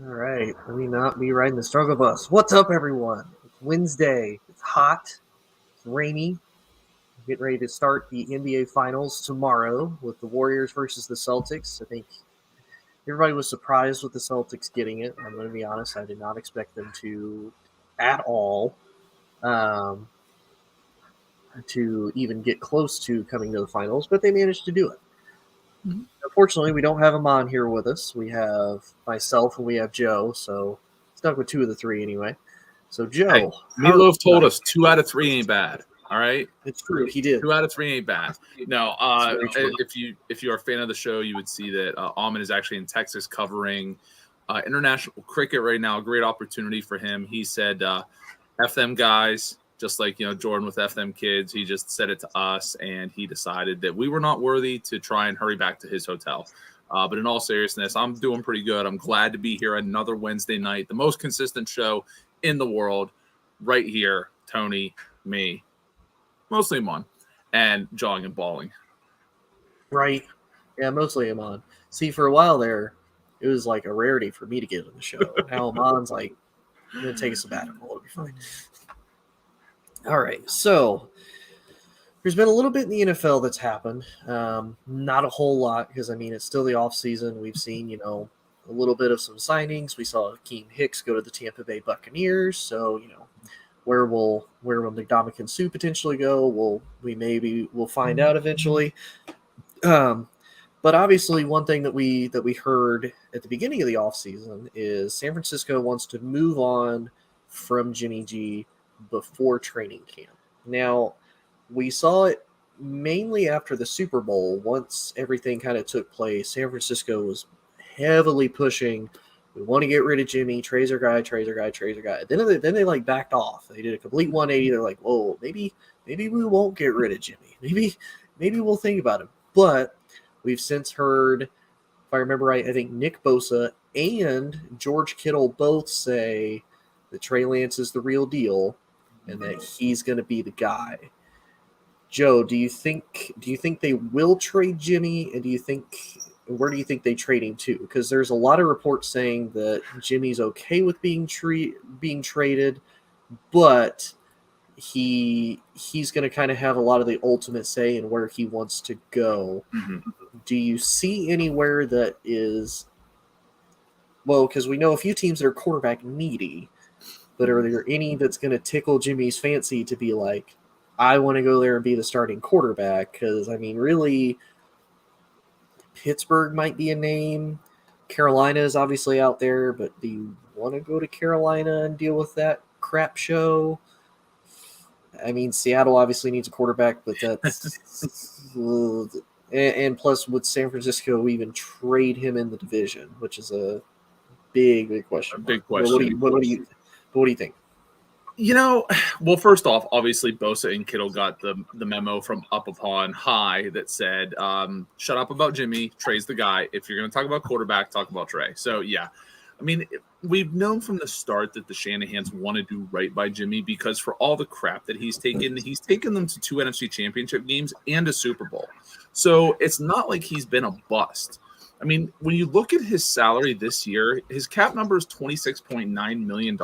All right, let me not be riding the struggle bus. What's up, everyone? It's Wednesday. It's hot. It's rainy. Getting ready to start the NBA Finals tomorrow with the Warriors versus the Celtics. I think everybody was surprised with the Celtics getting it. I'm going to be honest; I did not expect them to, at all, um, to even get close to coming to the finals. But they managed to do it. Unfortunately, we don't have Amon here with us. We have myself and we have Joe, so stuck with two of the three anyway. So, Hey, Joe, Meatloaf told us 2 out of 3 ain't bad. All right, it's true. He did. 2 out of 3 ain't bad. No, very true. if you're a fan of the show, you would see that Almond is actually in Texas covering international cricket right now. A great opportunity for him. He said, "F them guys." Just like Jordan with F them kids, he just said it to us, and he decided that we were not worthy to try and hurry back to his hotel. But in all seriousness, I'm doing pretty good. I'm glad to be here another Wednesday night, the most consistent show in the world, right here. Tony, me, mostly Amon, and jawing and balling. Right. Yeah, mostly Amon. See, for a while there, it was like a rarity for me to get on the show. Now Amon's like, I'm going to take a sabbatical. It'll be fine. All right. So, there's been a little bit in the NFL that's happened. Not a whole lot because, I mean, it's still the off season. We've seen, a little bit of some signings. We saw Akeem Hicks go to the Tampa Bay Buccaneers. So, where will Ndamukong Suh potentially go? We'll find out eventually. But obviously, one thing that we heard at the beginning of the offseason is San Francisco wants to move on from Jimmy G before training camp. Now, we saw it mainly after the Super Bowl. Once everything kind of took place, San Francisco was heavily pushing. We want to get rid of Jimmy. Trey's our guy. Then they like backed off. They did a complete 180. They're like, whoa, maybe we won't get rid of Jimmy. Maybe we'll think about it. But we've since heard, if I remember right, I think Nick Bosa and George Kittle both say that Trey Lance is the real deal and that he's going to be the guy. Joe, do you think they will trade Jimmy, and where do you think they trade him to? Because there's a lot of reports saying that Jimmy's okay with being traded, but he's going to kind of have a lot of the ultimate say in where he wants to go. Mm-hmm. Do you see anywhere that is, well, because we know a few teams that are quarterback needy, but are there any that's going to tickle Jimmy's fancy to be like, I want to go there and be the starting quarterback? Because, I mean, really, Pittsburgh might be a name. Carolina is obviously out there, but do you want to go to Carolina and deal with that crap show? I mean, Seattle obviously needs a quarterback, but that's and plus, would San Francisco even trade him in the division, which is a big question. Big question. What do you think? Well, first off, obviously Bosa and Kittle got the memo from up upon high that said, shut up about Jimmy. Trey's the guy. If you're going to talk about quarterback, talk about Trey. So, yeah. I mean, we've known from the start that the Shanahans want to do right by Jimmy because for all the crap that he's taken them to 2 NFC championship games and a Super Bowl. So it's not like he's been a bust. I mean, when you look at his salary this year, his cap number is $26.9 million,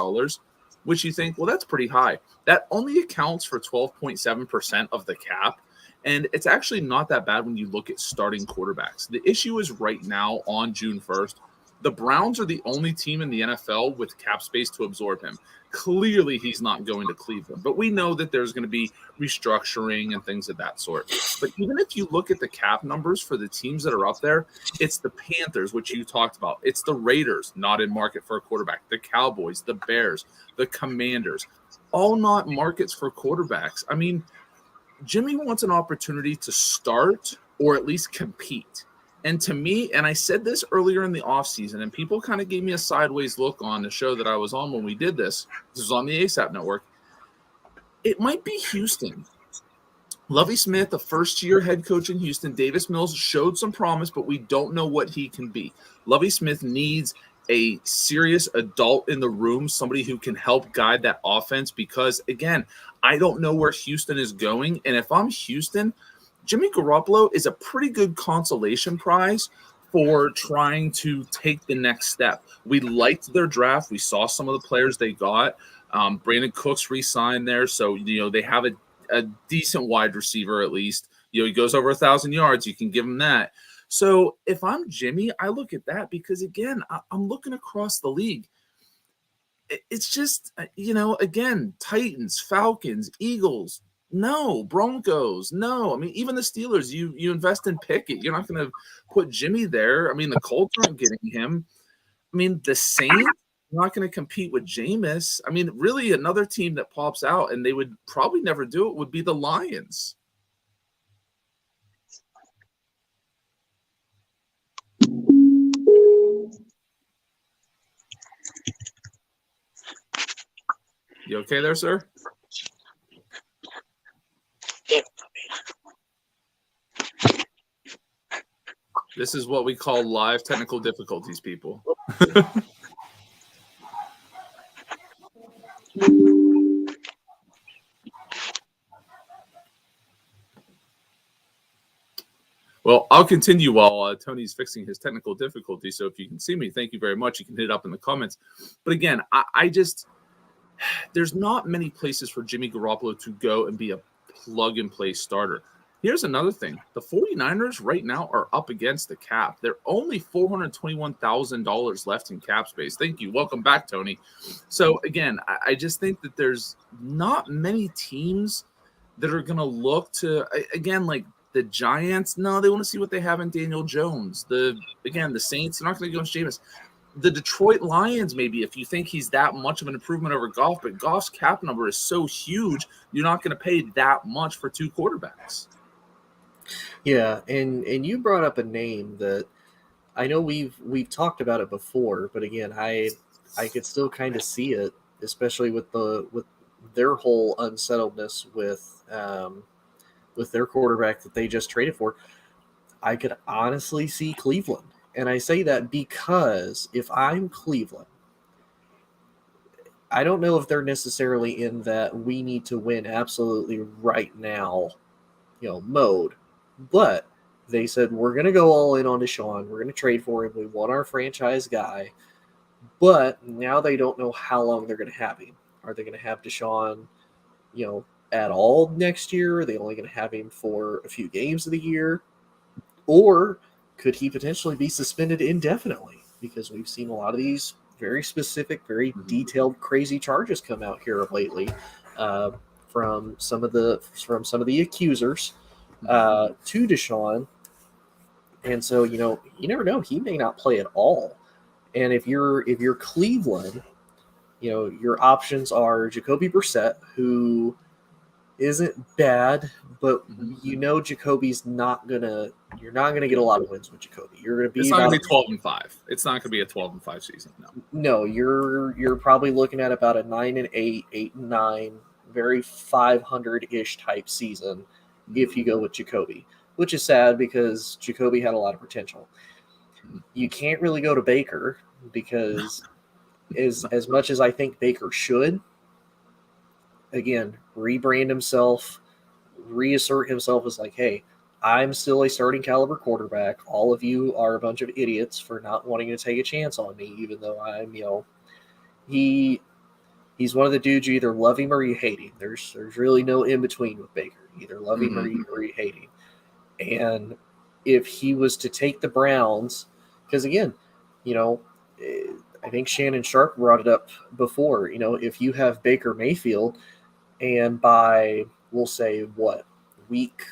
which you think, well, that's pretty high. That only accounts for 12.7% of the cap. And it's actually not that bad when you look at starting quarterbacks. The issue is right now on June 1st, the Browns are the only team in the NFL with cap space to absorb him. Clearly, he's not going to Cleveland, but we know that there's going to be restructuring and things of that sort. But even if you look at the cap numbers for the teams that are up there, it's the Panthers, which you talked about. It's the Raiders, not in market for a quarterback. The Cowboys, the Bears, the Commanders, all not markets for quarterbacks. I mean, Jimmy wants an opportunity to start or at least compete. And to me, and I said this earlier in the offseason, and people kind of gave me a sideways look on the show that I was on when we did this. This was on the ASAP Network. It might be Houston. Lovie Smith, a first-year head coach in Houston. Davis Mills showed some promise, but we don't know what he can be. Lovie Smith needs a serious adult in the room, somebody who can help guide that offense because, again, I don't know where Houston is going. And if I'm Houston, Jimmy Garoppolo is a pretty good consolation prize for trying to take the next step. We liked their draft. We saw some of the players they got. Brandon Cooks re-signed there, so they have a decent wide receiver at least. He goes over 1,000 yards. You can give him that. So if I'm Jimmy, I look at that because, again, I'm looking across the league. It's just, again, Titans, Falcons, Eagles, no. Broncos, no. I mean, even the Steelers, you invest in Pickett. You're not going to put Jimmy there. I mean, the Colts aren't getting him. I mean, the Saints are not going to compete with Jameis. I mean, really, another team that pops out, and they would probably never do it, would be the Lions. You okay there, sir? This is what we call live technical difficulties, people. Well, I'll continue while Tony's fixing his technical difficulty. So if you can see me, thank you very much. You can hit it up in the comments. But again, I just – there's not many places for Jimmy Garoppolo to go and be a plug-and-play starter. Here's another thing. The 49ers right now are up against the cap. They're only $421,000 left in cap space. Thank you. Welcome back, Tony. So, again, I just think that there's not many teams that are going to look to – again, like the Giants, no, they want to see what they have in Daniel Jones. The Saints, they're not going to go in Jameis. The Detroit Lions, maybe, if you think he's that much of an improvement over Goff, but Goff's cap number is so huge, you're not going to pay that much for two quarterbacks. Yeah, and you brought up a name that I know we've talked about it before, but again, I could still kind of see it, especially with their whole unsettledness with their quarterback that they just traded for. I could honestly see Cleveland. And I say that because if I'm Cleveland, I don't know if they're necessarily in that we need to win absolutely right now, mode. But they said, we're going to go all in on Deshaun. We're going to trade for him. We want our franchise guy. But now they don't know how long they're going to have him. Are they going to have Deshaun, at all next year? Are they only going to have him for a few games of the year? Or could he potentially be suspended indefinitely? Because we've seen a lot of these very specific, very detailed, crazy charges come out here lately from some of the accusers to Deshaun. And so, you never know. He may not play at all. And if you're Cleveland, your options are Jacoby Brissett, who isn't bad, but Jacoby's not gonna. You're not gonna get a lot of wins with Jacoby. You're gonna be. It's not gonna be 12-5. It's not gonna be a 12-5 season. No, you're probably looking at about a 9-8, 8-9, very 500-ish type season if you go with Jacoby, which is sad because Jacoby had a lot of potential. You can't really go to Baker because as much as I think Baker should. Again, rebrand himself, reassert himself as like, hey, I'm still a starting caliber quarterback. All of you are a bunch of idiots for not wanting to take a chance on me, even though I'm, he's one of the dudes you either love him or you hate him. There's really no in between with Baker. You either love him or you hate him. And if he was to take the Browns, because again, I think Shannon Sharp brought it up before, if you have Baker Mayfield, and by, we'll say, week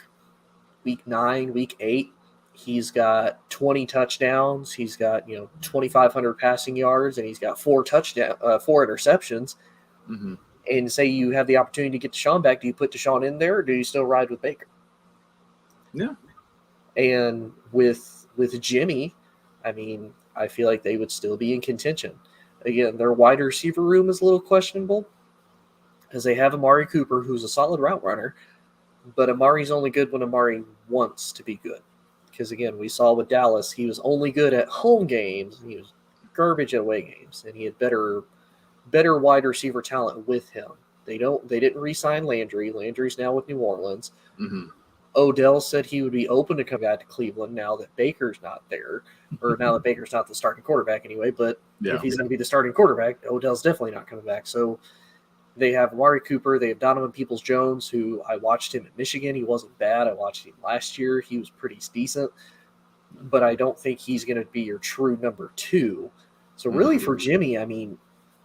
9, week 8, he's got 20 touchdowns, he's got 2,500 passing yards, and he's got 4 interceptions. And say you have the opportunity to get Deshaun back, do you put Deshaun in there, or do you still ride with Baker? Yeah. And with Jimmy, I mean, I feel like they would still be in contention. Again, their wide receiver room is a little questionable, because they have Amari Cooper, who's a solid route runner, but Amari's only good when Amari wants to be good. Because, again, we saw with Dallas, he was only good at home games, and he was garbage at away games, and he had better wide receiver talent with him. They didn't re-sign Landry. Landry's now with New Orleans. Odell said he would be open to coming back to Cleveland now that Baker's not there, or now that Baker's not the starting quarterback anyway. But Yeah. if he's going to be the starting quarterback, Odell's definitely not coming back. So they have Amari Cooper. They have Donovan Peoples-Jones, who I watched him at Michigan. He wasn't bad. I watched him last year. He was pretty decent. But I don't think he's going to be your true number 2. So really for Jimmy, I mean,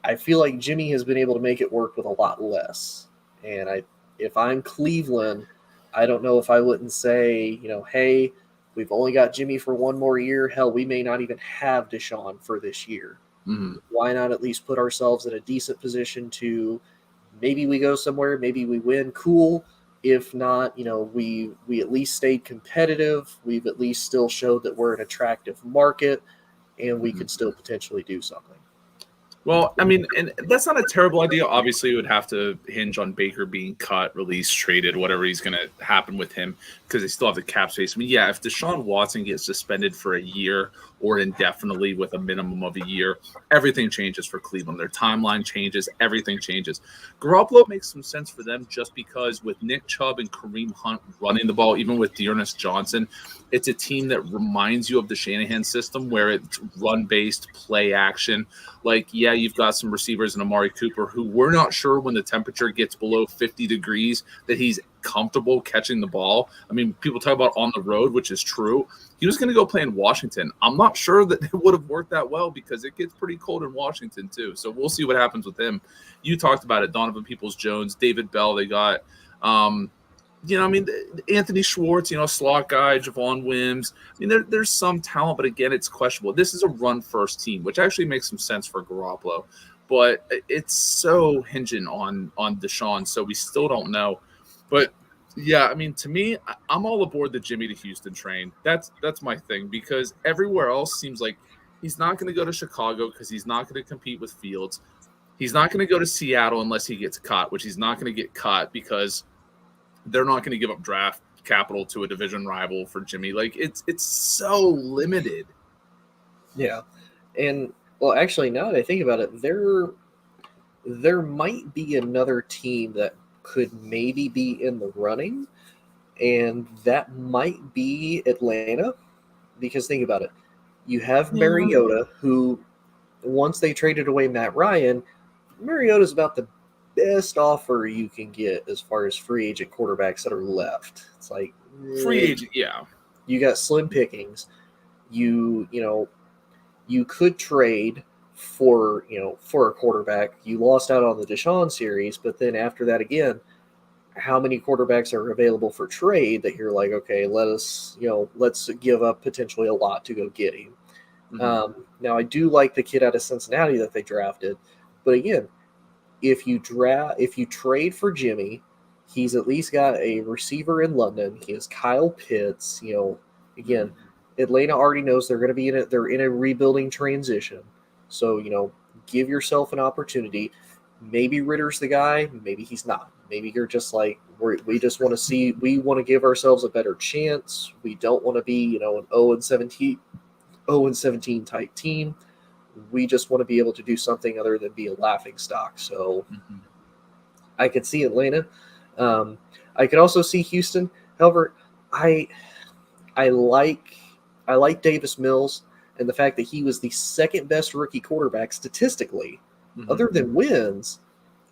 I feel like Jimmy has been able to make it work with a lot less. And if I'm Cleveland, I don't know if I wouldn't say, hey, we've only got Jimmy for one more year. Hell, we may not even have Deshaun for this year. Why not at least put ourselves in a decent position to maybe we go somewhere, maybe we win, cool. If not, we at least stayed competitive. We've at least still showed that we're an attractive market, and we could still potentially do something. Well, I mean, and that's not a terrible idea. Obviously, it would have to hinge on Baker being cut, released, traded, whatever he's going to happen with him, because they still have the cap space. I mean, yeah, if Deshaun Watson gets suspended for a year or indefinitely with a minimum of a year, everything changes for Cleveland. Their timeline changes. Everything changes. Garoppolo makes some sense for them just because with Nick Chubb and Kareem Hunt running the ball, even with Dearness Johnson, it's a team that reminds you of the Shanahan system where it's run-based, play action. Like, yeah, you've got some receivers in Amari Cooper who we're not sure when the temperature gets below 50 degrees that he's comfortable catching the ball. I mean, people talk about on the road, which is true. He was going to go play in Washington. I'm not sure that it would have worked that well because it gets pretty cold in Washington too. So we'll see what happens with him. You talked about it, Donovan Peoples-Jones, David Bell. They got, Anthony Schwartz, slot guy, Javon Wims. I mean, there's some talent, but again, it's questionable. This is a run-first team, which actually makes some sense for Garoppolo. But it's so hinging on Deshaun, so we still don't know. But yeah, I mean, to me, I'm all aboard the Jimmy to Houston train. That's my thing because everywhere else seems like he's not going to go to Chicago because he's not going to compete with Fields. He's not going to go to Seattle unless he gets cut, which he's not going to get cut because they're not going to give up draft capital to a division rival for Jimmy. Like it's so limited. Yeah, and well, actually, now that I think about it, there might be another team that could maybe be in the running, and that might be Atlanta. Because think about it, you have Mariota, who once they traded away Matt Ryan, Mariota's about the best offer you can get as far as free agent quarterbacks that are left. It's like free agent, yeah. You got slim pickings. You could trade for a quarterback. You lost out on the Deshaun series, but then after that again, how many quarterbacks are available for trade that you're like, okay, let's give up potentially a lot to go get him. Now I do like the kid out of Cincinnati that they drafted, but again, if you trade for Jimmy, he's at least got a receiver in London. He has Kyle Pitts. Again, Atlanta already knows they're going to be they're in a rebuilding transition. So, give yourself an opportunity. Maybe Ritter's the guy. Maybe he's not. Maybe you're just like, we just want to see, we want to give ourselves a better chance. We don't want to be, an 0-17 type team. We just want to be able to do something other than be a laughing stock. So I could see Atlanta. I could also see Houston. However, I like Davis Mills and the fact that he was the second best rookie quarterback statistically, other than wins,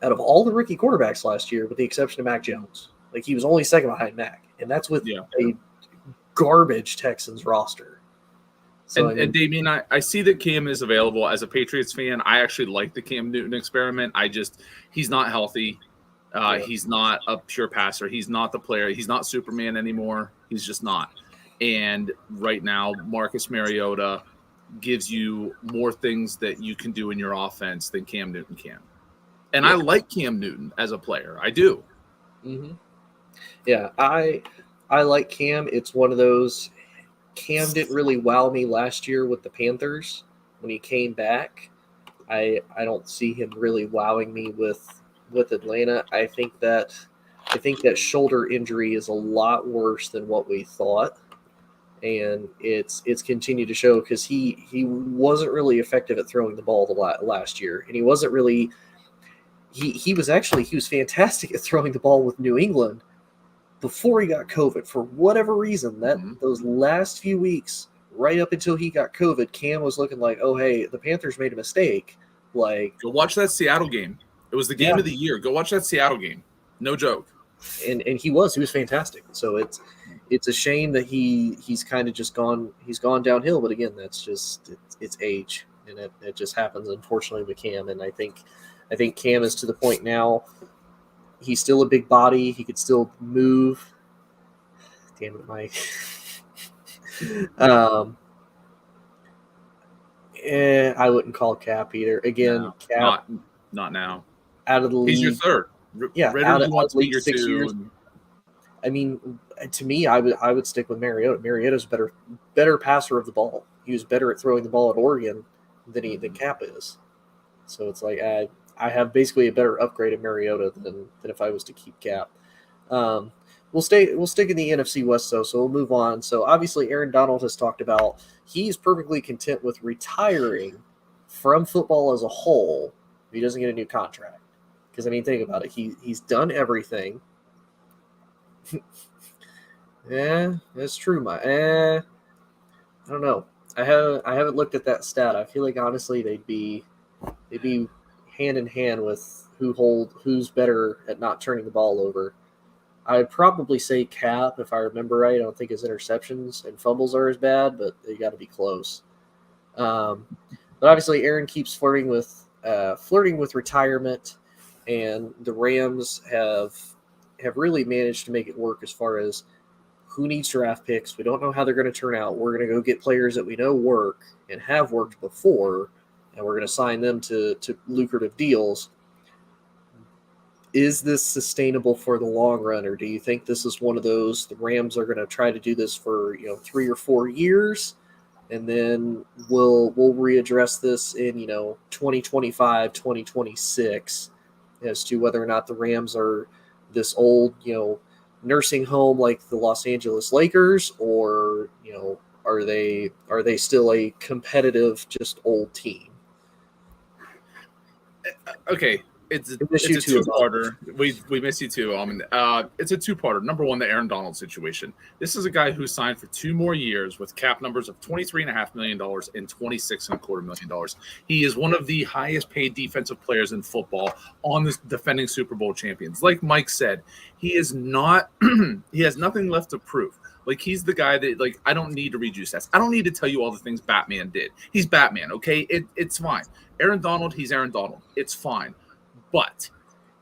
out of all the rookie quarterbacks last year, with the exception of Mac Jones. Like, he was only second behind Mac, and that's with a garbage Texans roster. So, and Damien, I see that Cam is available. As a Patriots fan, I actually like the Cam Newton experiment. He's not healthy. He's not a pure passer. He's not the player. He's not Superman anymore. He's just not. And right now, Marcus Mariota gives you more things that you can do in your offense than Cam Newton can. And I like Cam Newton as a player. I do. Yeah, I like Cam. It's one of those. Cam didn't really wow me last year with the Panthers when he came back. I don't see him really wowing me with Atlanta. I think that shoulder injury is a lot worse than what we thought, and it's continued to show because he wasn't really effective at throwing the ball last year, and he wasn't really. He was fantastic at throwing the ball with New England, before he got COVID, for whatever reason, that those last few weeks, right up until he got COVID, Cam was looking like, oh, hey, the Panthers made a mistake. Like, go watch that Seattle game. It was the game of the year. Go watch that Seattle game. No joke. And he was fantastic. So it's a shame that he's kind of just gone downhill. But again, that's just it's age, and it just happens, unfortunately, with Cam. And I think Cam is to the point now. He's still a big body. He could still move. Damn it, Mike. I wouldn't call Cap either. Again, No, Cap not now. Out of the league. He's your third. Yeah, out of the league 6 years. I mean, to me, I would stick with Mariota. Mariota's a better passer of the ball. He was better at throwing the ball at Oregon than Cap is. So it's like I have basically a better upgrade of Mariota than if I was to keep Cap. We'll stick in the NFC West though, so we'll move on. So obviously Aaron Donald has talked about he's perfectly content with retiring from football as a whole if he doesn't get a new contract. Because I mean, think about it. He's done everything. Yeah, that's true. I don't know. I haven't looked at that stat. I feel like honestly they'd be hand in hand with who's better at not turning the ball over. I'd probably say Cap if I remember right. I don't think his interceptions and fumbles are as bad, but they got to be close. But obviously Aaron keeps flirting with retirement, and the Rams have really managed to make it work as far as who needs draft picks. We don't know how they're going to turn out. We're going to go get players that we know work and have worked before, and we're going to sign them to lucrative deals. Is this sustainable for the long run, or do you think this is one of those the Rams are going to try to do this for 3 or 4 years, and then we'll readdress this in 2025, 2026 as to whether or not the Rams are this old nursing home like the Los Angeles Lakers, or are they still a competitive just old team? Okay. It's a two-parter. We miss you too. It's a two-parter. Number one, the Aaron Donald situation. This is a guy who signed for 2 more years with cap numbers of $23.5 million and $26.25 million. He is one of the highest-paid defensive players in football on the defending Super Bowl champions. Like Mike said, he is not. He has nothing left to prove. Like, he's the guy that, I don't need to read you stats. I don't need to tell you all the things Batman did. He's Batman, okay? It's fine. Aaron Donald, he's Aaron Donald. It's fine. But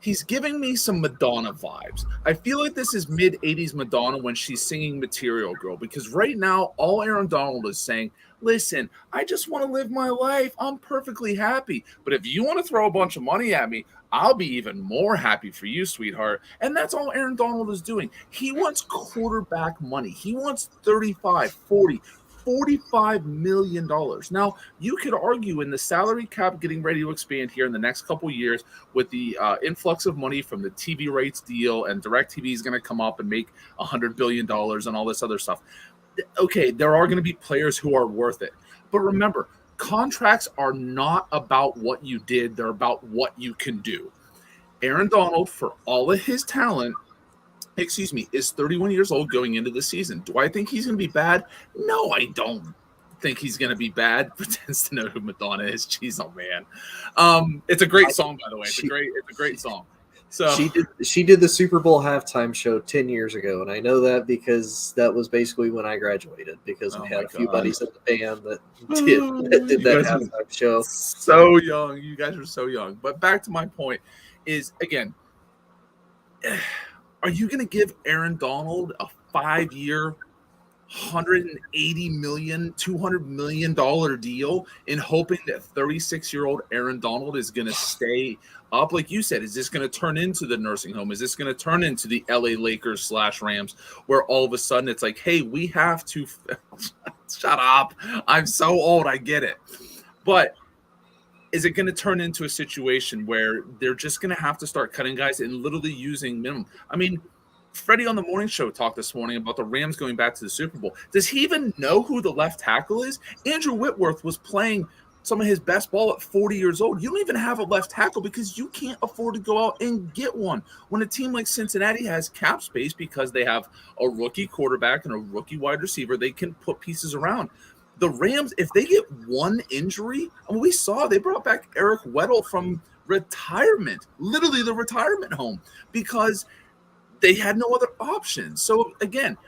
he's giving me some Madonna vibes. I feel like this is mid-'80s Madonna when she's singing Material Girl, because right now all Aaron Donald is saying, listen, I just want to live my life. I'm perfectly happy. But if you want to throw a bunch of money at me, I'll be even more happy for you, sweetheart. And that's all Aaron Donald is doing. He wants quarterback money. He wants 35, 40, $45 million. Now, you could argue in the salary cap getting ready to expand here in the next couple of years with the influx of money from the TV rights deal, and DirecTV is going to come up and make $100 billion and all this other stuff. Okay, there are going to be players who are worth it. But remember, contracts are not about what you did. They're about what you can do. Aaron Donald, for all of his talent, is 31 years old going into the season. Do I think he's going to be bad? No, I don't think he's going to be bad. Pretends to know who Madonna is. Jeez, oh man. It's a great song, by the way. It's a great song. So she did the Super Bowl halftime show 10 years ago, and I know that because that was basically when I graduated, because we had a few buddies in the band that did that halftime show. So young. You guys are so young. But back to my point is, again, are you going to give Aaron Donald a 5-year, $180 million, $200 million deal in hoping that 36-year-old Aaron Donald is going to stay up? Like you said, is this going to turn into the nursing home? Is this going to turn into the LA Lakers / Rams, where all of a sudden it's like, hey, we have to shut up. I'm so old. I get it. But is it going to turn into a situation where they're just going to have to start cutting guys and literally using minimum? I mean, Freddie on the morning show talked this morning about the Rams going back to the Super Bowl. Does he even know who the left tackle is? Andrew Whitworth was playing some of his best ball at 40 years old. You don't even have a left tackle because you can't afford to go out and get one. When a team like Cincinnati has cap space because they have a rookie quarterback and a rookie wide receiver, they can put pieces around. The Rams, if they get one injury, and we saw they brought back Eric Weddle from retirement, literally the retirement home, because they had no other options. So again,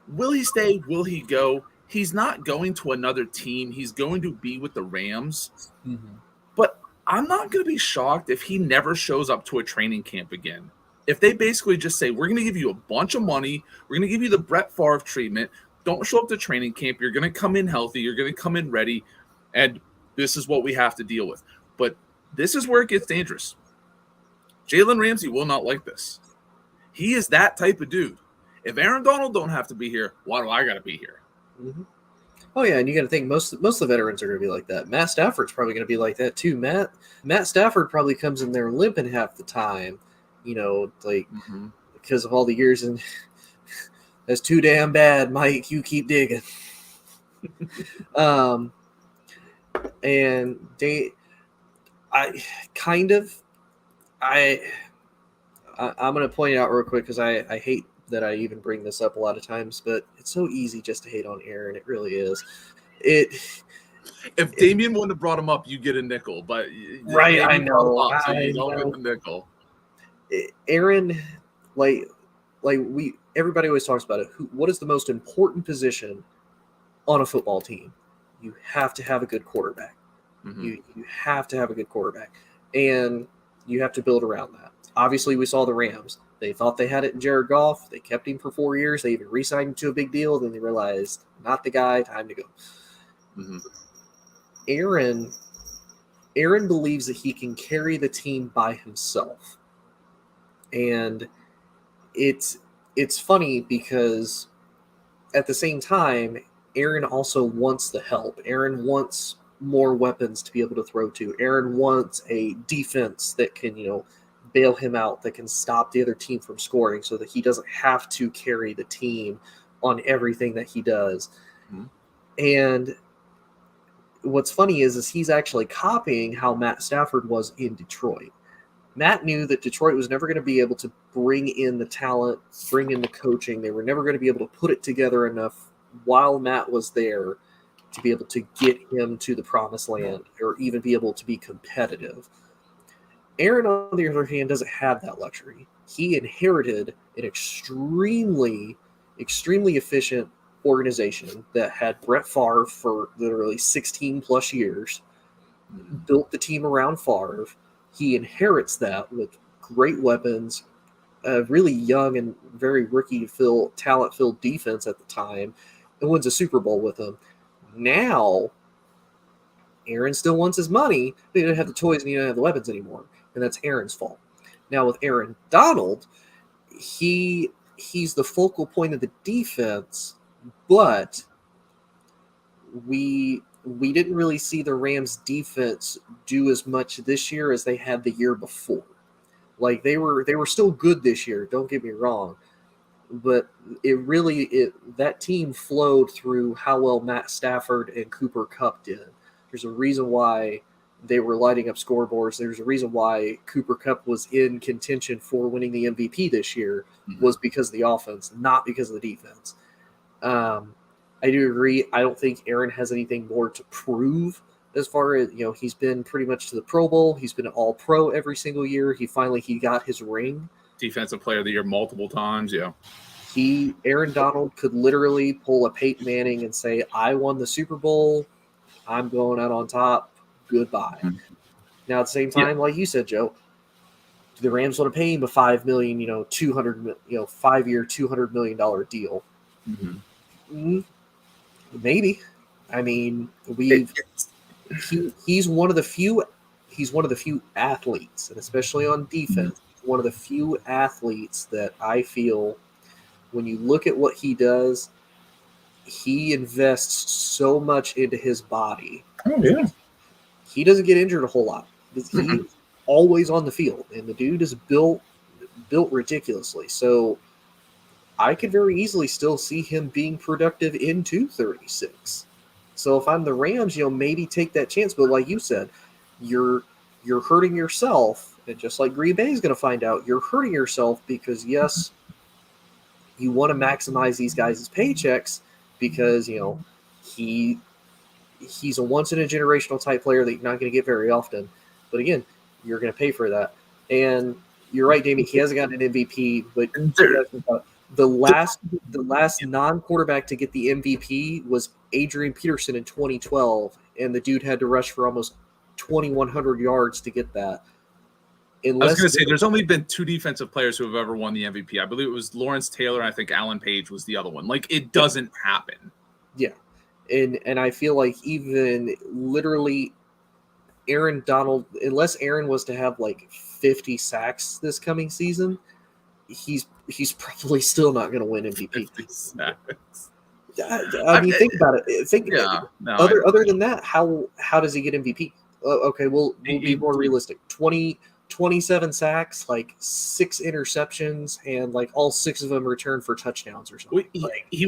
will he stay? Will he go? He's not going to another team. He's going to be with the Rams. Mm-hmm. But I'm not going to be shocked if he never shows up to a training camp again. If they basically just say, we're going to give you a bunch of money, we're going to give you the Brett Favre treatment, don't show up to training camp, you're going to come in healthy, you're going to come in ready, and this is what we have to deal with. But this is where it gets dangerous. Jalen Ramsey will not like this. He is that type of dude. If Aaron Donald don't have to be here, why do I got to be here? Mm-hmm. Oh yeah, and you got to think most of the veterans are going to be like that. Matt Stafford's probably going to be like that too. Matt Stafford probably comes in there limping half the time, because of all the years, and that's too damn bad, Mike. You keep digging. I'm going to point it out real quick because I hate that I even bring this up a lot of times, but it's so easy just to hate on Aaron. It really is. If Damian wouldn't have brought him up, you get a nickel. But right, I know. So you don't get the nickel. Aaron, everybody always talks about it. What is the most important position on a football team? You have to have a good quarterback. Mm-hmm. You have to have a good quarterback, and you have to build around that. Obviously, we saw the Rams. They thought they had it in Jared Goff. They kept him for 4 years. They even re-signed him to a big deal. Then they realized, not the guy, time to go. Mm-hmm. Aaron believes that he can carry the team by himself. And it's funny because at the same time, Aaron also wants the help. Aaron wants more weapons to be able to throw to. Aaron wants a defense that can, bail him out, that can stop the other team from scoring so that he doesn't have to carry the team on everything that he does. Mm-hmm. And what's funny is he's actually copying how Matt Stafford was in Detroit. Matt knew that Detroit was never going to be able to bring in the talent, bring in the coaching. They were never going to be able to put it together enough while Matt was there to be able to get him to the promised land or even be able to be competitive. Aaron, on the other hand, doesn't have that luxury. He inherited an extremely, extremely efficient organization that had Brett Favre for literally 16 plus years, built the team around Favre. He inherits that with great weapons, a really young and very rookie-filled, talent-filled defense at the time, and wins a Super Bowl with them. Now, Aaron still wants his money, but he doesn't have the toys and he doesn't have the weapons anymore. And that's Aaron's fault. Now with Aaron Donald, he's the focal point of the defense, but we didn't really see the Rams defense do as much this year as they had the year before. Like they were still good this year, don't get me wrong, but that team flowed through how well Matt Stafford and Cooper Kupp did. There's a reason why they were lighting up scoreboards. There's a reason why Cooper Kupp was in contention for winning the MVP this year, was because of the offense, not because of the defense. I do agree. I don't think Aaron has anything more to prove as far as, he's been pretty much to the Pro Bowl. He's been an All-Pro every single year. He got his ring. Defensive Player of the Year multiple times, yeah. Aaron Donald could literally pull a Peyton Manning and say, I won the Super Bowl. I'm going out on top. Goodbye. Mm-hmm. Now, at the same time, like you said, Joe, do the Rams want to pay him a $5 million, 5-year, $200 million deal? Mm-hmm. Maybe. I mean, he's one of the few athletes, and especially on defense, one of the few athletes that I feel, when you look at what he does, he invests so much into his body. Oh yeah. He doesn't get injured a whole lot. He's always on the field, and the dude is built ridiculously. So I could very easily still see him being productive in 236. So if I'm the Rams, maybe take that chance. But like you said, you're hurting yourself, and just like Green Bay is going to find out, you're hurting yourself because yes, you want to maximize these guys' paychecks because he's a once in a generational type player that you're not going to get very often. But again, you're going to pay for that. And you're right, Damien. He hasn't gotten an MVP, but the last non-quarterback to get the MVP was Adrian Peterson in 2012, and the dude had to rush for almost 2,100 yards to get that. I was going to say, there's only been 2 defensive players who have ever won the MVP. I believe it was Lawrence Taylor, and I think Alan Page was the other one. Like, it doesn't happen. Yeah. And I feel like even literally Aaron Donald, unless Aaron was to have like 50 sacks this coming season, he's probably still not going to win MVP. 50 sacks. I mean, think about it. Other than that, how does he get MVP? Okay, we'll be more realistic. 27 sacks, like 6 interceptions, and like all 6 of them returned for touchdowns or something. He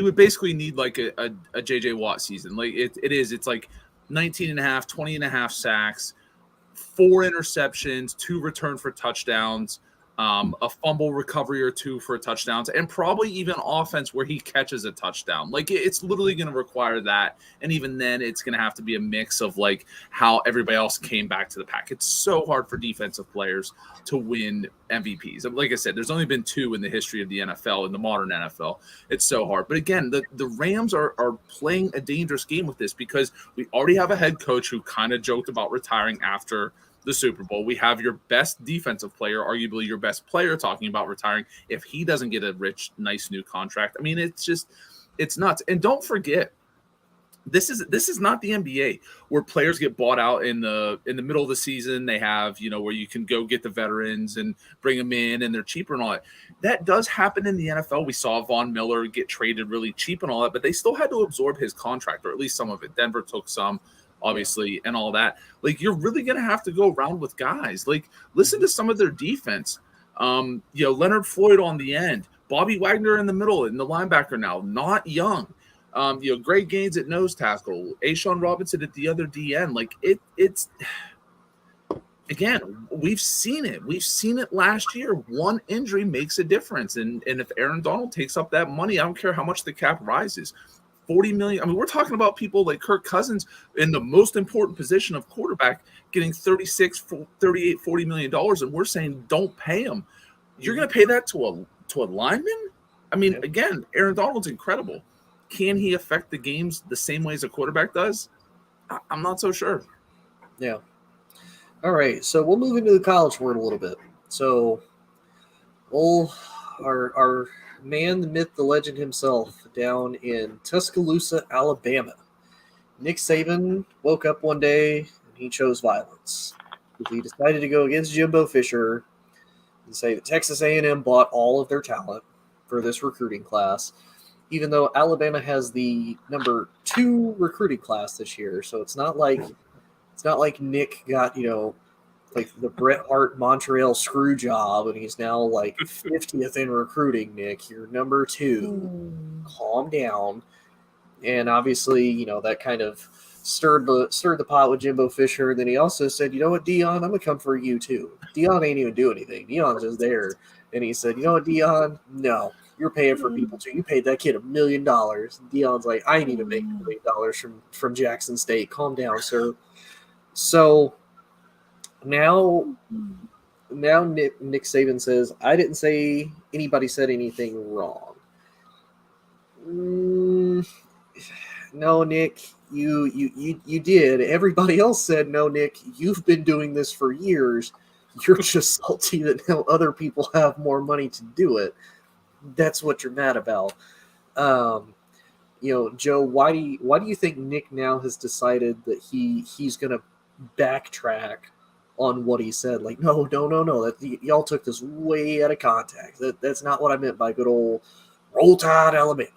would basically need like a JJ Watt season. Like it's like 19 and a half, 20 and a half sacks, 4 interceptions, 2 return for touchdowns, a fumble recovery or 2 for touchdowns, and probably even offense where he catches a touchdown. Like it's literally going to require that. And even then it's going to have to be a mix of like how everybody else came back to the pack. It's so hard for defensive players to win MVPs. Like I said, there's only been 2 in the history of the NFL, in the modern NFL. It's so hard. But again, the Rams are playing a dangerous game with this because we already have a head coach who kind of joked about retiring after the Super Bowl. We have your best defensive player, arguably your best player, talking about retiring if he doesn't get a rich, nice new contract. I mean, it's nuts. And don't forget, this is not the NBA where players get bought out in the middle of the season. They have, where you can go get the veterans and bring them in and they're cheaper and all that. That does happen in the NFL. We saw Von Miller get traded really cheap and all that, but they still had to absorb his contract, or at least some of it. Denver took some, obviously, and all that. Like, you're really going to have to go around with guys. Like, listen to some of their defense. Leonard Floyd on the end, Bobby Wagner in the middle, and the linebacker now, not young. Greg Gaines at nose tackle, A'Shawn Robinson at the other DN. Like, it's again, we've seen it. We've seen it last year. One injury makes a difference. And if Aaron Donald takes up that money, I don't care how much the cap rises. $40 million. I mean, we're talking about people like Kirk Cousins in the most important position of quarterback getting $38, $40 million, and we're saying don't pay him. You're going to pay that to a lineman? I mean, again, Aaron Donald's incredible. Can he affect the games the same way as a quarterback does? I'm not so sure. Yeah. All right, so we'll move into the college world a little bit. So, our man, the myth, the legend himself, down in Tuscaloosa, Alabama. Nick Saban woke up one day and he chose violence. He decided to go against Jimbo Fisher and say that Texas A&M bought all of their talent for this recruiting class, even though Alabama has the number 2 recruiting class this year. So it's not like Nick got, like the Bret Hart Montreal screw job, and he's now like 50th in recruiting. Nick, you're number 2. Calm down. And obviously, that kind of stirred the pot with Jimbo Fisher. And then he also said, you know what, Deion, I'm gonna come for you too. Deion ain't even do anything. Deion's just there. And he said, you know what, Deion, no, you're paying for people too. You paid that kid $1 million. Deion's like, I ain't even making $1 million from Jackson State. Calm down, sir. So now Nick Saban says, I didn't say anybody said anything wrong. No, Nick, you did. Everybody else said, no, Nick, you've been doing this for years. You're just salty that now other people have more money to do it. That's what you're mad about. Joe, why do you think Nick now has decided that he's going to backtrack on what he said? Like, no, that y'all took this way out of context. That's not what I meant by good old Roll Tide, Alabama.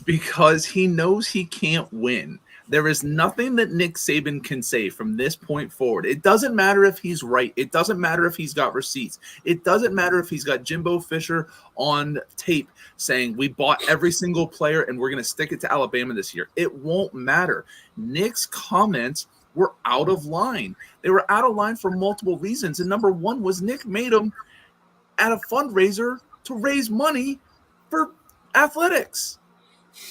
Because he knows he can't win. There is nothing that Nick Saban can say from this point forward. It doesn't matter if he's right. It doesn't matter if he's got receipts. It doesn't matter if he's got Jimbo Fisher on tape saying we bought every single player and we're going to stick it to Alabama this year. It won't matter. Nick's comments were out of line. They were out of line for multiple reasons. And number one was Nick made them at a fundraiser to raise money for athletics.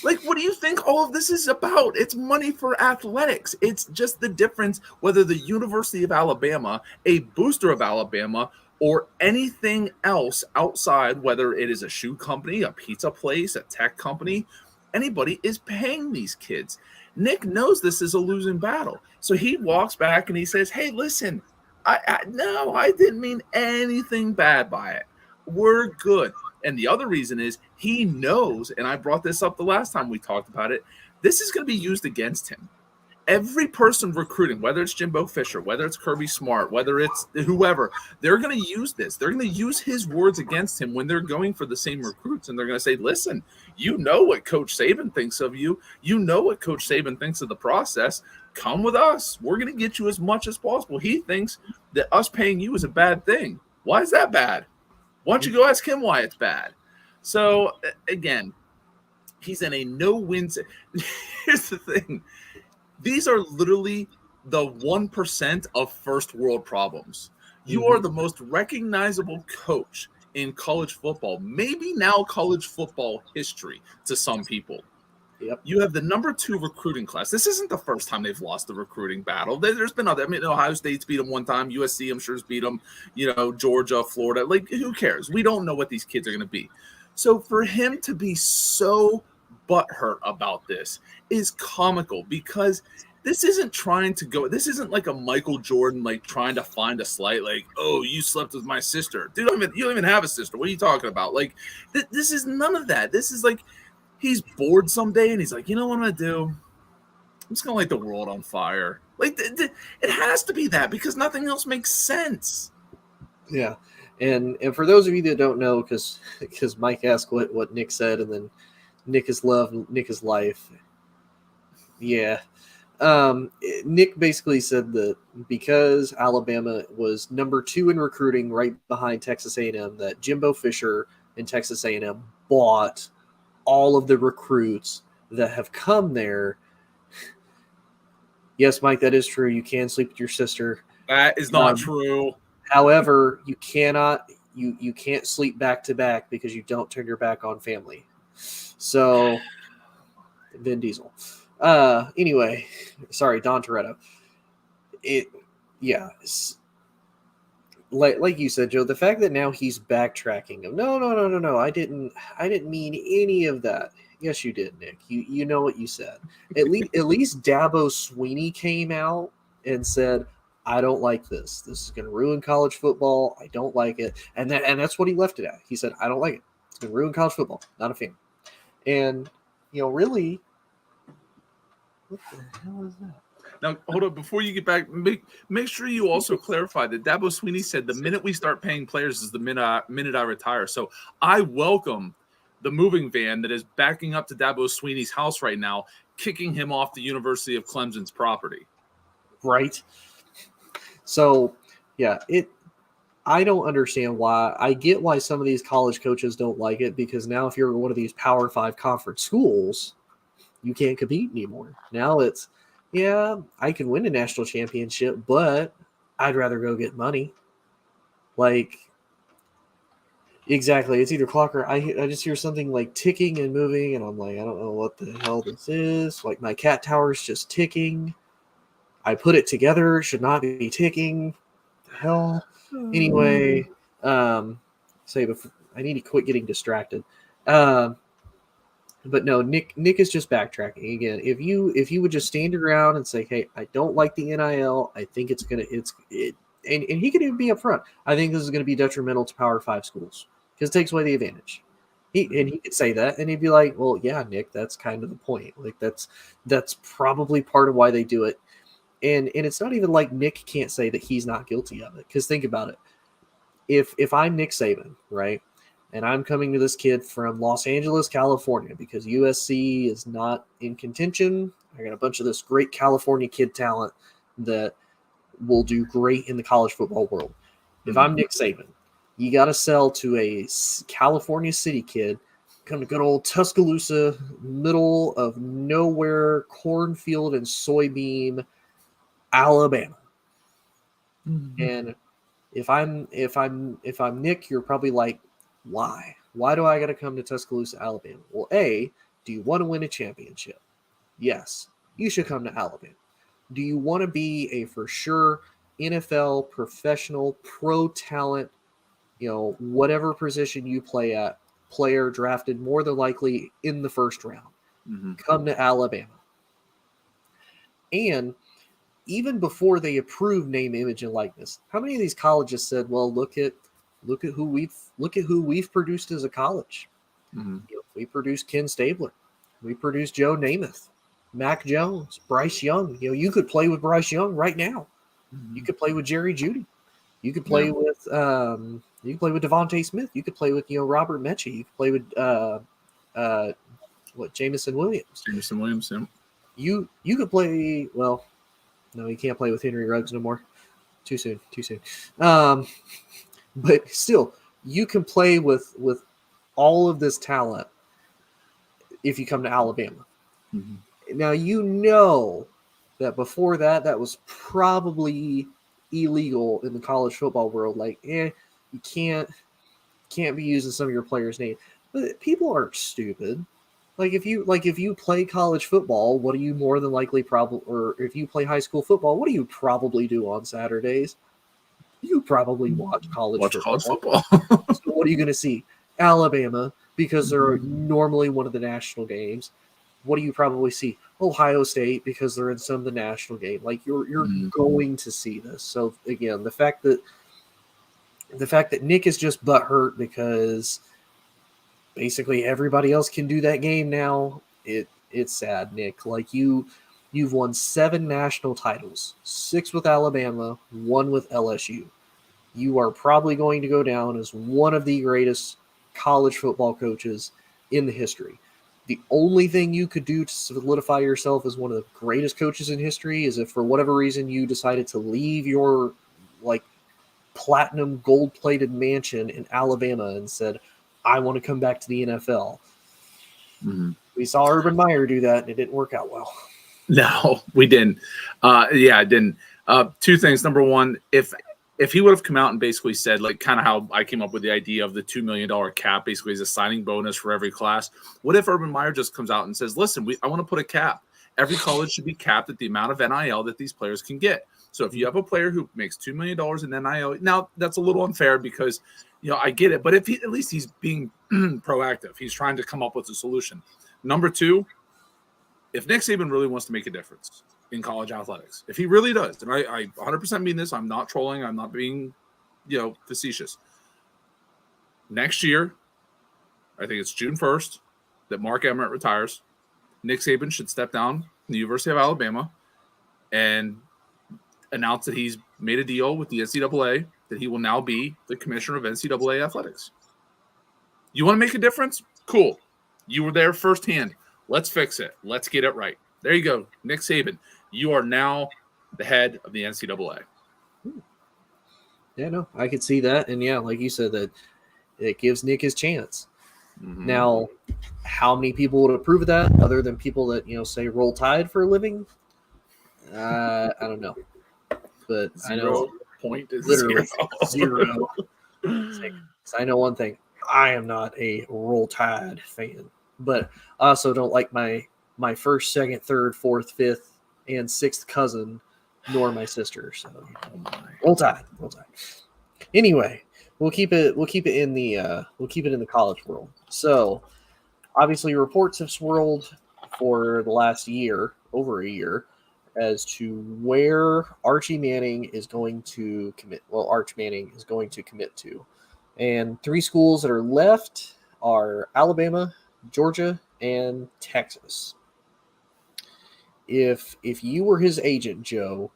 Like, what do you think all of this is about? It's money for athletics. It's just the difference whether the University of Alabama, a booster of Alabama, or anything else outside, whether it is a shoe company, a pizza place, a tech company, anybody is paying these kids. Nick knows this is a losing battle. So he walks back and he says, hey, listen, I didn't mean anything bad by it. We're good. And the other reason is he knows, and I brought this up the last time we talked about it, this is going to be used against him. Every person recruiting, whether it's Jimbo Fisher, whether it's Kirby Smart, whether it's whoever, they're going to use this. They're going to use his words against him when they're going for the same recruits. And they're going to say, listen, you know what Coach Saban thinks of you. You know what Coach Saban thinks of the process. Come with us. We're going to get you as much as possible. He thinks that us paying you is a bad thing. Why is that bad? Why don't you go ask him why it's bad? So, again, he's in a no-win. Here's the thing. These are literally the 1% of first world problems. You are the most recognizable coach in college football, maybe now college football history to some people. Yep. You have the number 2 recruiting class. This isn't the first time they've lost the recruiting battle. There's been other. I mean, Ohio State's beat them one time. USC, I'm sure, has beat them. Georgia, Florida. Like, who cares? We don't know what these kids are going to be. So for him to be so butthurt about this is comical because this isn't trying to go. This isn't like a Michael Jordan, like trying to find a slight, like, oh, you slept with my sister. Dude, you don't even have a sister. What are you talking about? Like, this is none of that. This is like, he's bored someday and he's like, you know what I'm going to do? I'm just going to light the world on fire. Like, it has to be that because nothing else makes sense. Yeah. And for those of you that don't know, because Mike asked what Nick said, and then Nick is love, Nick is life. Yeah. Nick basically said that because Alabama was number 2 in recruiting right behind Texas A&M, that Jimbo Fisher and Texas A&M bought all of the recruits that have come there. Yes, Mike, that is true. You can sleep with your sister. That is not true. However, you can't sleep back to back because you don't turn your back on family. So, Vin Diesel. Anyway, sorry, Don Toretto. Like you said, Joe, the fact that now he's backtracking. No. I didn't mean any of that. Yes, you did, Nick. You know what you said. At least Dabo Swinney came out and said, I don't like this. This is going to ruin college football. I don't like it. And that's what he left it at. He said, I don't like it. It's going to ruin college football. Not a fan. And, really, what the hell is that? Now, hold up. Before you get back, make sure you also clarify that Dabo Swinney said the minute we start paying players is the minute I retire. So I welcome the moving van that is backing up to Dabo Swinney's house right now, kicking him off the University of Clemson's property. Right. So, yeah, I don't understand why. I get why some of these college coaches don't like it because now if you're one of these Power 5 conference schools, you can't compete anymore. Now it's, yeah, I can win a national championship, but I'd rather go get money. Like, exactly. It's either clock or I just hear something like ticking and moving, and I'm like, I don't know what the hell this is. Like, my cat tower's just ticking. I put it together. Should not be ticking. The hell. Anyway, before, I need to quit getting distracted. But no, Nick is just backtracking again. If you would just stand your ground and say, hey, I don't like the NIL. I think and he could even be upfront. I think this is going to be detrimental to Power 5 schools because it takes away the advantage. He could say that, and he'd be like, well, yeah, Nick, that's kind of the point. Like that's probably part of why they do it. And it's not even like Nick can't say that he's not guilty of it. Because think about it. If I'm Nick Saban, right, and I'm coming to this kid from Los Angeles, California, because USC is not in contention, I got a bunch of this great California kid talent that will do great in the college football world. If I'm Nick Saban, you got to sell to a California city kid, come to good old Tuscaloosa, middle of nowhere, cornfield and soybean, Alabama. And if I'm Nick, you're probably like, why? Why do I got to come to Tuscaloosa, Alabama? Well, A, do you want to win a championship? Yes, you should come to Alabama. Do you want to be a for sure NFL professional pro talent, whatever position you play at, player drafted more than likely in the first round? Come to Alabama. And even before they approved name, image, and likeness, how many of these colleges said, "Well, look at who we've produced as a college. We produced Ken Stabler, we produced Joe Namath, Mac Jones, Bryce Young. You could play with Bryce Young right now. You could play with Jerry Jeudy. You could play with Devontae Smith. You could play with Robert Mechie. You could play with Jameson Williams. Yeah. You could play. Well, no, you can't play with Henry Ruggs no more. Too soon. But still, you can play with all of this talent if you come to Alabama. Now, that before that was probably illegal in the college football world. Like, you can't be using some of your players' names. But people aren't stupid. Like if you play college football, what do you more than likely or if you play high school football, what do you probably do on Saturdays? You probably watch college football. So what are you going to see? Alabama, because they're normally one of the national games. What do you probably see? Ohio State, because they're in some of the national game. Like you're going to see this. So again, the fact that Nick is just butthurt because basically everybody else can do that game now, it's sad, Nick. Like you've won 7 national titles, 6 with Alabama, 1 with LSU. You are probably going to go down as one of the greatest college football coaches in the history. The only thing you could do to solidify yourself as one of the greatest coaches in history is if for whatever reason you decided to leave your platinum gold-plated mansion in Alabama and said, I want to come back to the NFL. We saw Urban Meyer do that, and it didn't work out well. No, we didn't. It didn't. 2 things. Number one, if he would have come out and basically said, like, kind of how I came up with the idea of the $2 million cap, basically as a signing bonus for every class. What if Urban Meyer just comes out and says, listen, I want to put a cap. Every college should be capped at the amount of NIL that these players can get. So if you have a player who makes $2 million in NIL, now that's a little unfair because, I get it. But at least he's being proactive. He's trying to come up with a solution. Number 2, if Nick Saban really wants to make a difference in college athletics, if he really does, and I 100% mean this, I'm not trolling, I'm not being, facetious. Next year, I think it's June 1st, that Mark Emmert retires. Nick Saban should step down from the University of Alabama and announce that he's made a deal with the NCAA that he will now be the commissioner of NCAA athletics. You want to make a difference? Cool. You were there firsthand. Let's fix it. Let's get it right. There you go. Nick Saban, you are now the head of the NCAA. Yeah, no, I could see that. And yeah, like you said, that it gives Nick his chance. Now, how many people would approve of that other than people that, say Roll Tide for a living? I don't know. But I know point is literally zero. I know one thing. I am not a Roll Tide fan, but I also don't like my first, second, third, fourth, fifth, and sixth cousin, nor my sister. So Roll Tide. Anyway, we'll keep it in the college world. So obviously reports have swirled for the last over a year, as to where Archie Manning is going to commit. Well, Arch Manning is going to commit to. And 3 schools that are left are Alabama, Georgia, and Texas. If you were his agent, Joe,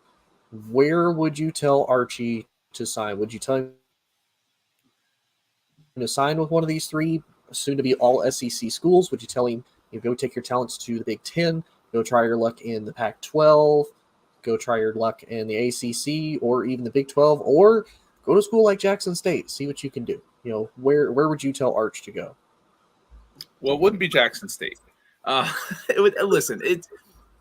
where would you tell Archie to sign? Would you tell him to sign with one of these 3 soon to be all SEC schools? Would you tell him, go take your talents to the Big Ten? Go try your luck in the Pac-12. Go try your luck in the ACC or even the Big 12, or go to school like Jackson State. See what you can do. Where would you tell Arch to go? Well, it wouldn't be Jackson State. Listen,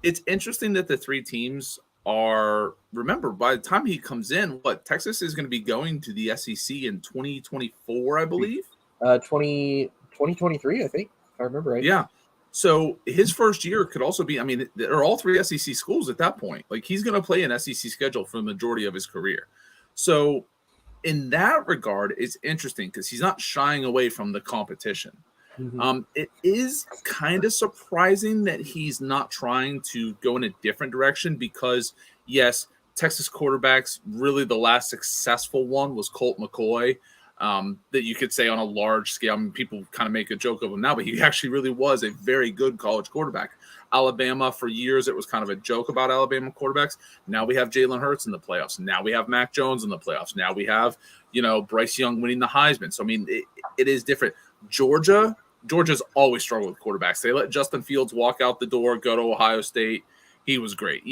it's interesting that the three teams are. Remember, by the time he comes in, Texas is going to be going to the SEC in 2024, I believe. 2023, I think, if I remember right. Yeah. So his first year could also be. I mean, they're all three SEC schools at that point. Like, he's going to play an SEC schedule for the majority of his career. So in that regard, it's interesting because he's not shying away from the competition. Mm-hmm. It is kind of surprising that he's not trying to go in a different direction because, yes, Texas quarterbacks, really the last successful one was Colt McCoy. That you could say on a large scale. I mean, people kind of make a joke of him now, but he actually really was a very good college quarterback. Alabama, for years, it was kind of a joke about Alabama quarterbacks. Now we have Jalen Hurts in the playoffs. Now we have Mac Jones in the playoffs. Now we have, Bryce Young winning the Heisman. So, I mean, it is different. Georgia's always struggled with quarterbacks. They let Justin Fields walk out the door, go to Ohio State. He was great.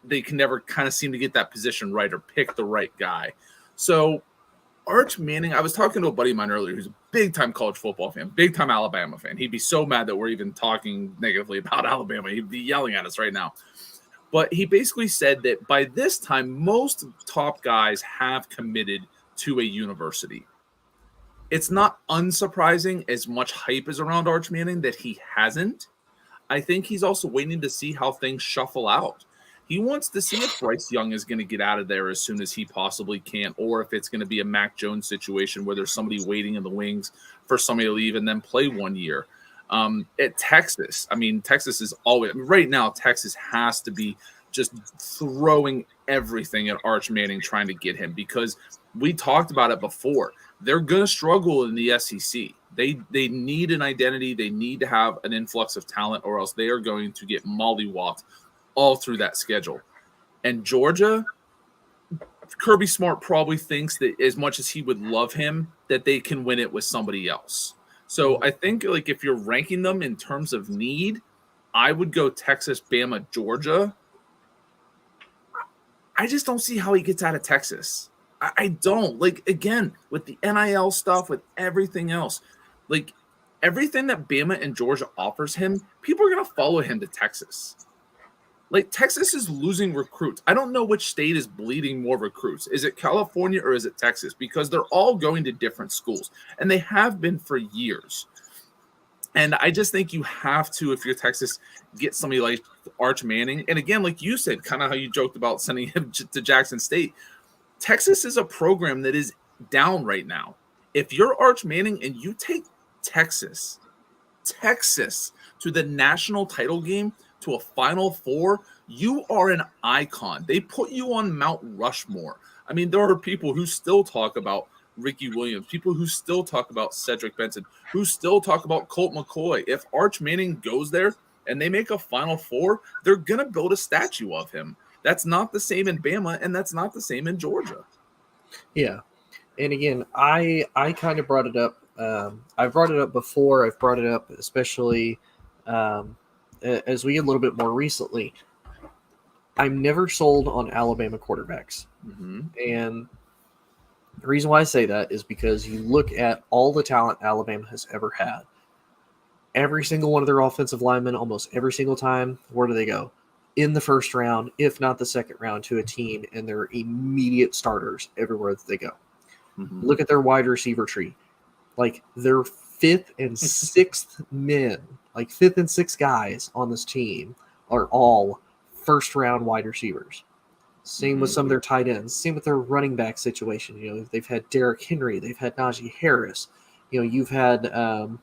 They can never kind of seem to get that position right or pick the right guy. So, Arch Manning, I was talking to a buddy of mine earlier who's a big-time college football fan, big-time Alabama fan. He'd be so mad that we're even talking negatively about Alabama. He'd be yelling at us right now. But he basically said that by this time, most top guys have committed to a university. It's not unsurprising as much hype is around Arch Manning that he hasn't. I think he's also waiting to see how things shuffle out. He wants to see if Bryce Young is going to get out of there as soon as he possibly can, or if it's going to be a Mac Jones situation where there's somebody waiting in the wings for somebody to leave and then play 1 year. At Texas, Texas is always – right now, Texas has to be just throwing everything at Arch Manning trying to get him because we talked about it before. They're going to struggle in the SEC. They need an identity. They need to have an influx of talent or else they are going to get mollywopped all through that schedule. And Georgia, Kirby Smart probably thinks that as much as he would love him, that they can win it with somebody else. So I think if you're ranking them in terms of need, I would go Texas, Bama, Georgia. I just don't see how he gets out of Texas. I don't. Again, with the NIL stuff, with everything else, everything that Bama and Georgia offers him, people are going to follow him to Texas. Texas is losing recruits. I don't know which state is bleeding more recruits. Is it California or is it Texas? Because they're all going to different schools, and they have been for years. And I just think you have to, if you're Texas, get somebody like Arch Manning. And again, like you said, kind of how you joked about sending him to Jackson State. Texas is a program that is down right now. If you're Arch Manning and you take Texas to the national title game, to a Final Four, you are an icon. They put you on Mount Rushmore. There are people who still talk about Ricky Williams, people who still talk about Cedric Benson, who still talk about Colt McCoy. If Arch Manning goes there and they make a Final Four, they're going to build a statue of him. That's not the same in Bama, and that's not the same in Georgia. Yeah. And again, I kind of brought it up. I've brought it up before. I've brought it up especially as we get a little bit more recently. I'm never sold on Alabama quarterbacks. Mm-hmm. And the reason why I say that is because you look at all the talent Alabama has ever had. Every single one of their offensive linemen, almost every single time, where do they go? In the first round, if not the second round, to a team, and they're immediate starters everywhere that they go. Mm-hmm. Look at their wide receiver tree. Their fifth and sixth men, fifth and sixth guys on this team are all first-round wide receivers. Same with some of their tight ends. Same with their running back situation. They've had Derrick Henry. They've had Najee Harris. You've had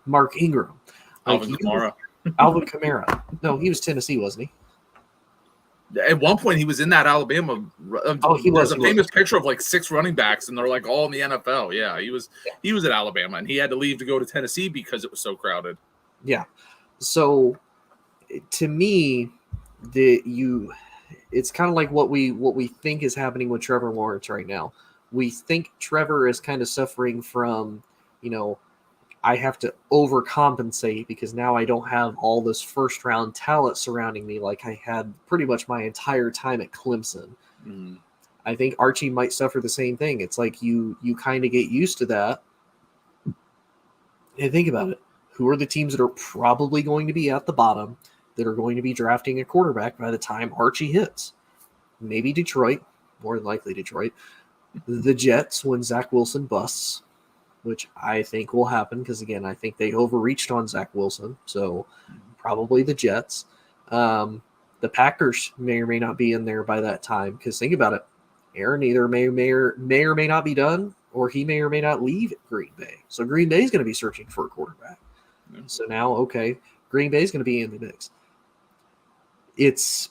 Mark Ingram. Alvin Kamara. Alvin Kamara. No, he was Tennessee, wasn't he? At one point, he was in that Alabama. He was. There's a famous picture of 6 running backs, and they're all in the NFL. Yeah, he was. Yeah. He was at Alabama, and he had to leave to go to Tennessee because it was so crowded. Yeah. So, to me, it's kind of like what we think is happening with Trevor Lawrence right now. We think Trevor is kind of suffering from, I have to overcompensate because now I don't have all this first round talent surrounding me like I had pretty much my entire time at Clemson. Mhm. I think Archie might suffer the same thing. It's like you kind of get used to that. And think about it. Who are the teams that are probably going to be at the bottom that are going to be drafting a quarterback by the time Archie hits? Maybe Detroit, more than likely Detroit. The Jets when Zach Wilson busts, which I think will happen because, again, I think they overreached on Zach Wilson. So probably the Jets. The Packers may or may not be in there by that time because think about it. Aaron either may or may not be done, or he may or may not leave Green Bay. So Green Bay is going to be searching for a quarterback. Yeah. So now, okay, Green Bay is going to be in the mix. It's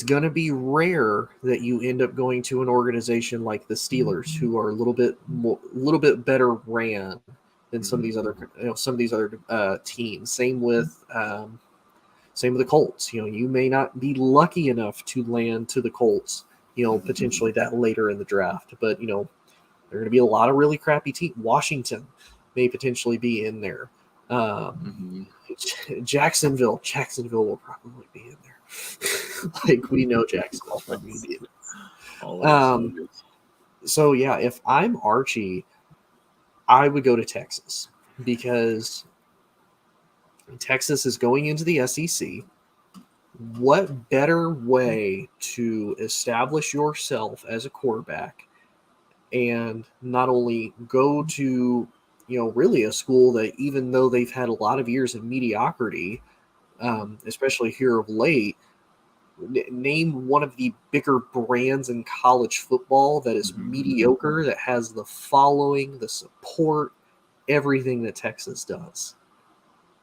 going to be rare that you end up going to an organization like the Steelers, who are a little bit better ran than some of these other teams. Same with the Colts. You may not be lucky enough to land to the Colts. Potentially that later in the draft, but there are going to be a lot of really crappy teams. Washington may potentially be in there. Jacksonville will probably be in there. Like we know Jacksonville's probably going to be in there. So yeah, if I'm Archie, I would go to Texas because Texas is going into the SEC. What better way to establish yourself as a quarterback and not only go to, really a school that, even though they've had a lot of years of mediocrity, especially here of late, name one of the bigger brands in college football that is mediocre, that has the following, the support, everything that Texas does,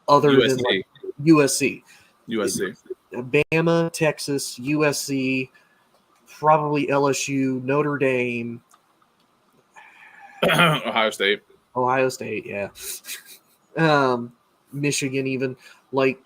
other USC. than like USC. USC. Bama, Texas, USC, probably LSU, Notre Dame, Ohio State, yeah. Michigan, even like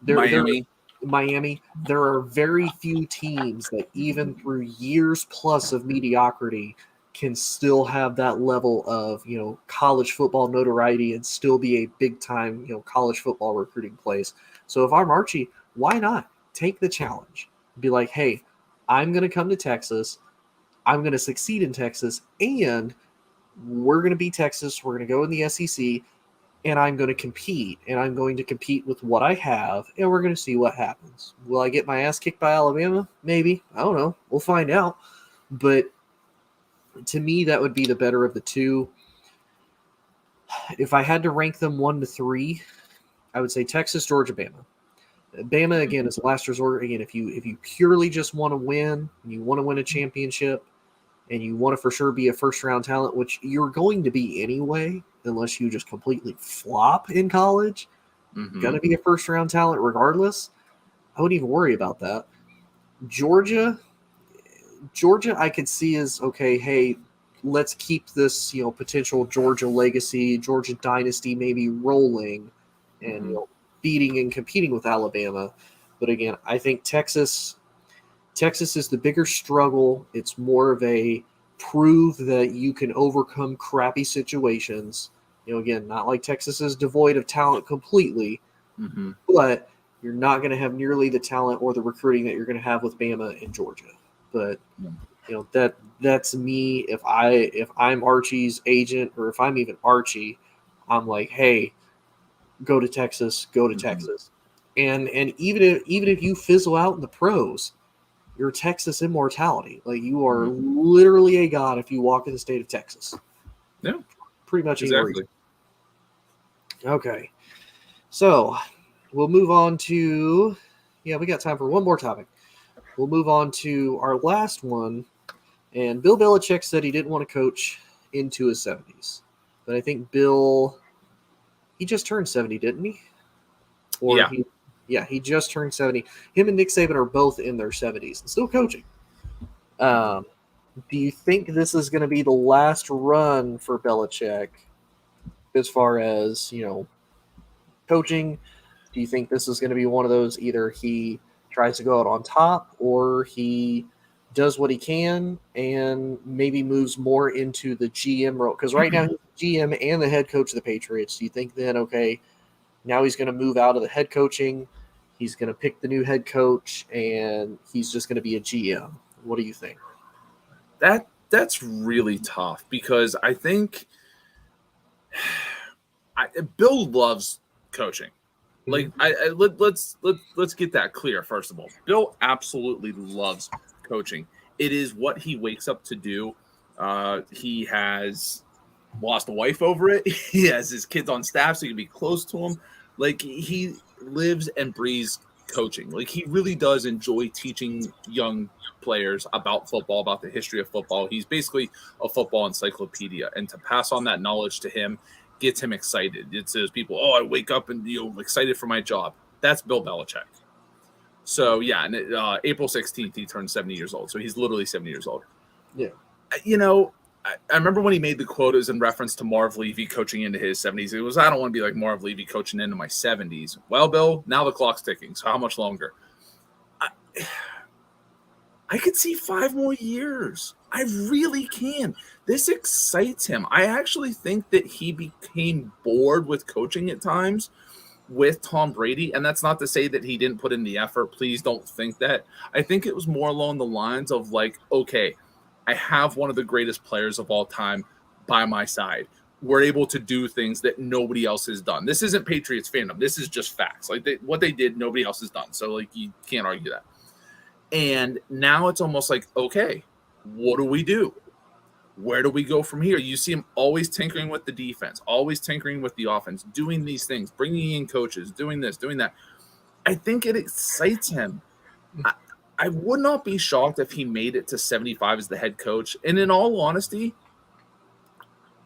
Miami. There are very few teams that, even through years plus of mediocrity, can still have that level of college football notoriety and still be a big time college football recruiting place. So if I'm Archie, why not take the challenge? Be like, hey, I'm going to come to Texas. I'm going to succeed in Texas, and we're going to be Texas. We're going to go in the SEC, and I'm going to compete, and I'm going to compete with what I have, and we're going to see what happens. Will I get my ass kicked by Alabama? Maybe. I don't know. We'll find out. But to me, that would be the better of the two. If I had to rank them 1 to 3, I would say Texas, Georgia, Bama. Bama, again, is last resort. Again, if you purely just want to win, and you want to win a championship, and you want to for sure be a first-round talent, which you're going to be anyway, unless you just completely flop in college, going to be a first-round talent regardless, I wouldn't even worry about that. Georgia, I could see as, okay, hey, let's keep this, potential Georgia legacy, Georgia dynasty maybe rolling and, beating and competing with Alabama. But again, I think Texas is the bigger struggle. It's more of a prove that you can overcome crappy situations. Again, not like Texas is devoid of talent completely, but you're not going to have nearly the talent or the recruiting that you're going to have with Bama and Georgia. But that's me. If I'm Archie's agent, or if I'm even Archie, I'm like, hey, go to Texas, Texas. And even if you fizzle out in the pros, you're Texas immortality. Like, you are literally a god if you walk in the state of Texas. Yeah, pretty much exactly. Okay, so we'll move on to. Yeah, we got time for one more topic. We'll move on to our last one. And Bill Belichick said he didn't want to coach into his 70s, but I think Bill, he just turned 70, didn't he? Or yeah. He just turned 70. Him and Nick Saban are both in their 70s and still coaching. Do you think this is going to be the last run for Belichick as far as, coaching? Do you think this is going to be one of those, either he tries to go out on top or he does what he can, and maybe moves more into the GM role. Because right now he's the GM and the head coach of the Patriots. Do you think then, okay, now he's going to move out of the head coaching, he's going to pick the new head coach, and he's just going to be a GM? What do you think? That's really tough because I think Bill loves coaching. Like let's get that clear first of all. Bill absolutely loves coaching. It is what he wakes up to do. He has lost a wife over it. He has his kids on staff, so he can be close to them. Like he lives and breathes coaching. Like he really does enjoy teaching young players about football, about the history of football. He's basically a football encyclopedia, and to pass on that knowledge to him gets him excited. It says people, "Oh, I wake up and excited for my job." That's Bill Belichick. So yeah, and April 16th he turned 70 years old. So he's literally 70 years old. Yeah. I remember when he made the quotas in reference to Marv Levy coaching into his 70s. It was, I don't want to be like Marv Levy coaching into my 70s. Well, Bill, now the clock's ticking. So how much longer? I could see 5 more years. I really can. This excites him. I actually think that he became bored with coaching at times with Tom Brady. And that's not to say that he didn't put in the effort. Please don't think that. I think it was more along the lines of like, okay, I have one of the greatest players of all time by my side. We're able to do things that nobody else has done. This isn't Patriots fandom. This is just facts. Like what they did, nobody else has done. So like you can't argue that. And now it's almost like, okay, what do we do? Where do we go from here? You see him always tinkering with the defense, always tinkering with the offense, doing these things, bringing in coaches, doing this, doing that. I think it excites him. I would not be shocked if he made it to 75 as the head coach. And in all honesty,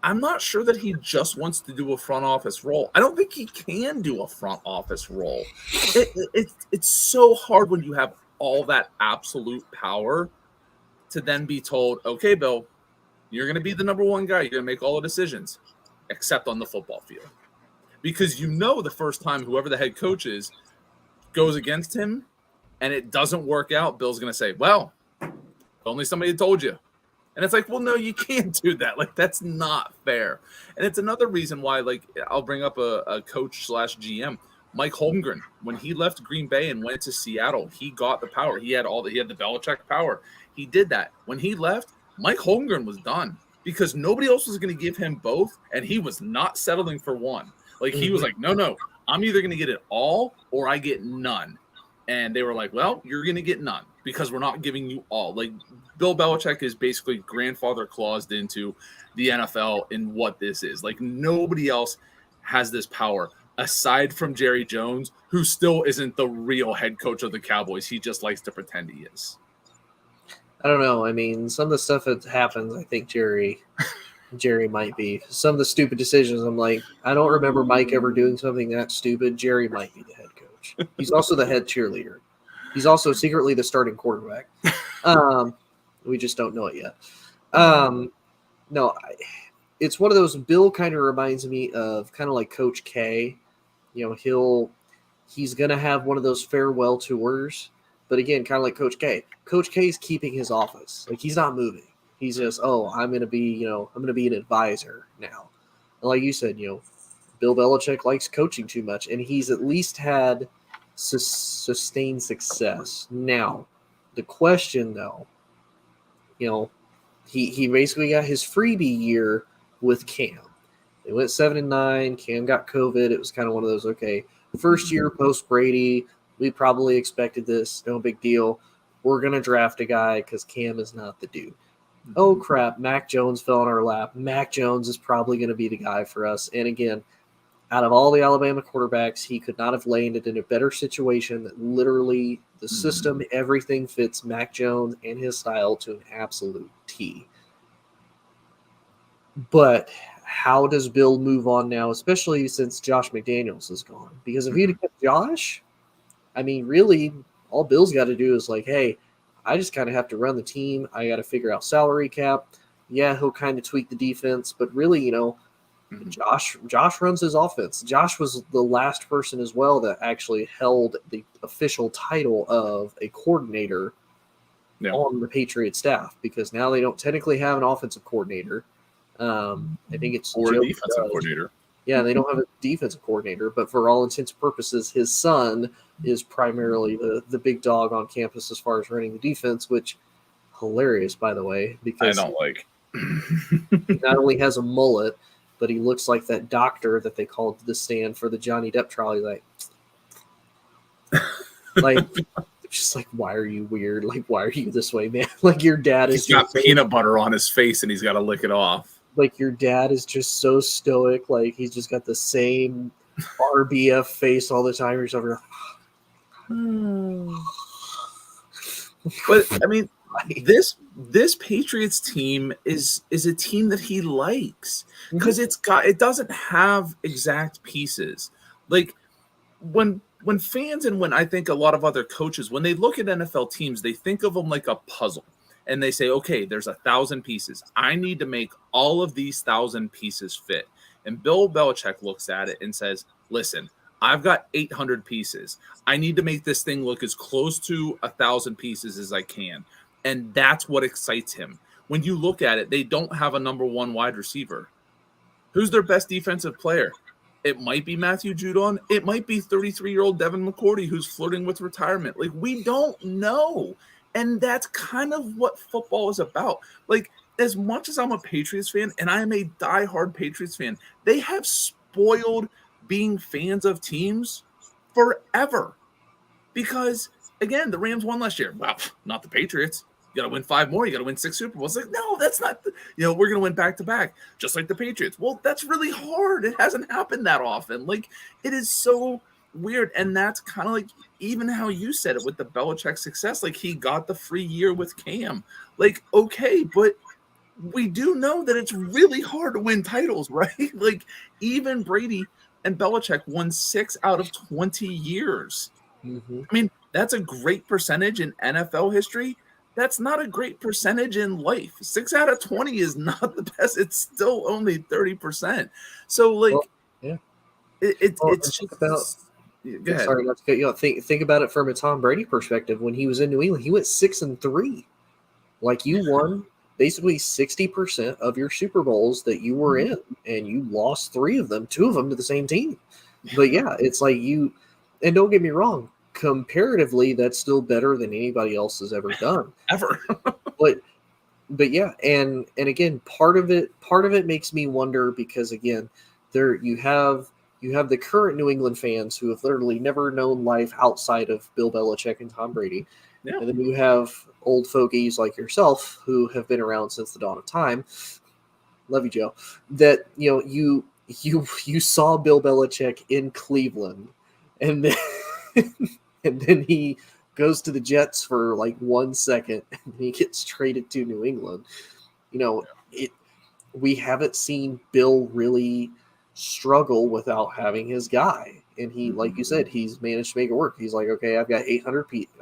I'm not sure that he just wants to do a front office role. I don't think he can do a front office role. It's so hard when you have all that absolute power to then be told, okay, Bill, you're going to be the number one guy. You're going to make all the decisions, except on the football field. Because the first time whoever the head coach is goes against him, and it doesn't work out, Bill's going to say, well, only somebody told you. And it's like, well, no, you can't do that. Like, that's not fair. And it's another reason why, like, I'll bring up a coach / GM, Mike Holmgren. When he left Green Bay and went to Seattle, he got the power. He had the Belichick power. He did that. When he left, Mike Holmgren was done because nobody else was going to give him both, and he was not settling for one. Like, he was like, no, I'm either going to get it all or I get none. And they were like, well, you're going to get none because we're not giving you all. Like, Bill Belichick is basically grandfather claused into the NFL in what this is. Like, nobody else has this power aside from Jerry Jones, who still isn't the real head coach of the Cowboys. He just likes to pretend he is. I don't know. I mean, some of the stuff that happens, I think Jerry might be. Some of the stupid decisions, I'm like, I don't remember Mike ever doing something that stupid. Jerry might be the head coach. He's also the head cheerleader. He's also secretly the starting quarterback. We just don't know it yet. It's one of those. Bill kind of reminds me of kind of like Coach K. He's going to have one of those farewell tours. But again, kind of like Coach K. Coach K is keeping his office. Like, he's not moving. He's just, I'm going to be, I'm going to be an advisor now. And like you said, Bill Belichick likes coaching too much, and he's at least had sustained success. Now, the question, though, he basically got his freebie year with Cam. They went 7-9. Cam got COVID. It was kind of one of those, okay, first year post Brady. We probably expected this. No big deal. We're going to draft a guy because Cam is not the dude. Oh, crap. Mac Jones fell in our lap. Mac Jones is probably going to be the guy for us. And again, out of all the Alabama quarterbacks, he could not have landed in a better situation. That literally the system, everything fits Mac Jones and his style to an absolute T. But how does Bill move on now, especially since Josh McDaniels is gone? Because if he'd kept Josh, I mean, really, all Bill's got to do is like, hey, I just kind of have to run the team. I got to figure out salary cap. Yeah, he'll kind of tweak the defense, but really, Josh runs his offense. Josh was the last person as well that actually held the official title of a coordinator on the Patriot staff, because now they don't technically have an offensive coordinator. I think it's or a Joe defensive coordinator. Yeah, they don't have a defensive coordinator, but for all intents and purposes, his son is primarily the big dog on campus as far as running the defense, which hilarious, by the way, because I don't like. he not only has a mullet, but he looks like that doctor that they called to the stand for the Johnny Depp trial. He's like just like, why are you weird? Like, why are you this way, man? Like, your dad is He's got peanut butter on his face and he's got to lick it off. Like, your dad is just so stoic. Like, he's just got the same RBF face all the time. You're just over. But I mean, this Patriots team is a team that he likes because it doesn't have exact pieces. Like when fans and when I think a lot of other coaches, when they look at NFL teams, they think of them like a puzzle. And they say, okay, there's 1,000 pieces. I need to make all of these 1,000 pieces fit. And Bill Belichick looks at it and says, listen, I've got 800 pieces. I need to make this thing look as close to 1,000 pieces as I can. And that's what excites him. When you look at it, they don't have a number one wide receiver. Who's their best defensive player? It might be Matthew Judon. It might be 33-year-old Devin McCourty who's flirting with retirement. Like, we don't know. And that's kind of what football is about. Like, as much as I'm a Patriots fan, and I am a diehard Patriots fan, they have spoiled being fans of teams forever. Because, again, the Rams won last year. Well, not the Patriots. You got to win 5 more. You got to win 6 Super Bowls. Like, no, that's not, we're going to win back-to-back, just like the Patriots. Well, that's really hard. It hasn't happened that often. Like, it is so weird. And that's kind of like even how you said it with the Belichick success. Like, he got the free year with Cam. Like, okay, but we do know that it's really hard to win titles, right? Like, even Brady and Belichick won 6 out of 20 years. I mean, that's a great percentage in NFL history. That's not a great percentage in life. 6 out of 20 is not the best. It's still only 30%. So, like, it's just about. Go ahead. Sorry not to cut you off. Think about it from a Tom Brady perspective. When he was in New England, he went 6-3. Like, you won basically 60% of your Super Bowls that you were in, and you lost 3 of them, 2 of them to the same team. But yeah, it's like you, and don't get me wrong, comparatively, that's still better than anybody else has ever done. Ever. but yeah, and again, part of it makes me wonder, because again, there you have the current New England fans who have literally never known life outside of Bill Belichick and Tom Brady. Yeah. And then you have old fogies like yourself who have been around since the dawn of time. Love you, Joe. That, you saw Bill Belichick in Cleveland, and then he goes to the Jets for like 1 second, and he gets traded to New England. We haven't seen Bill really struggle without having his guy, and he, like you said, he's managed to make it work. He's like, okay, I've got 800 pieces.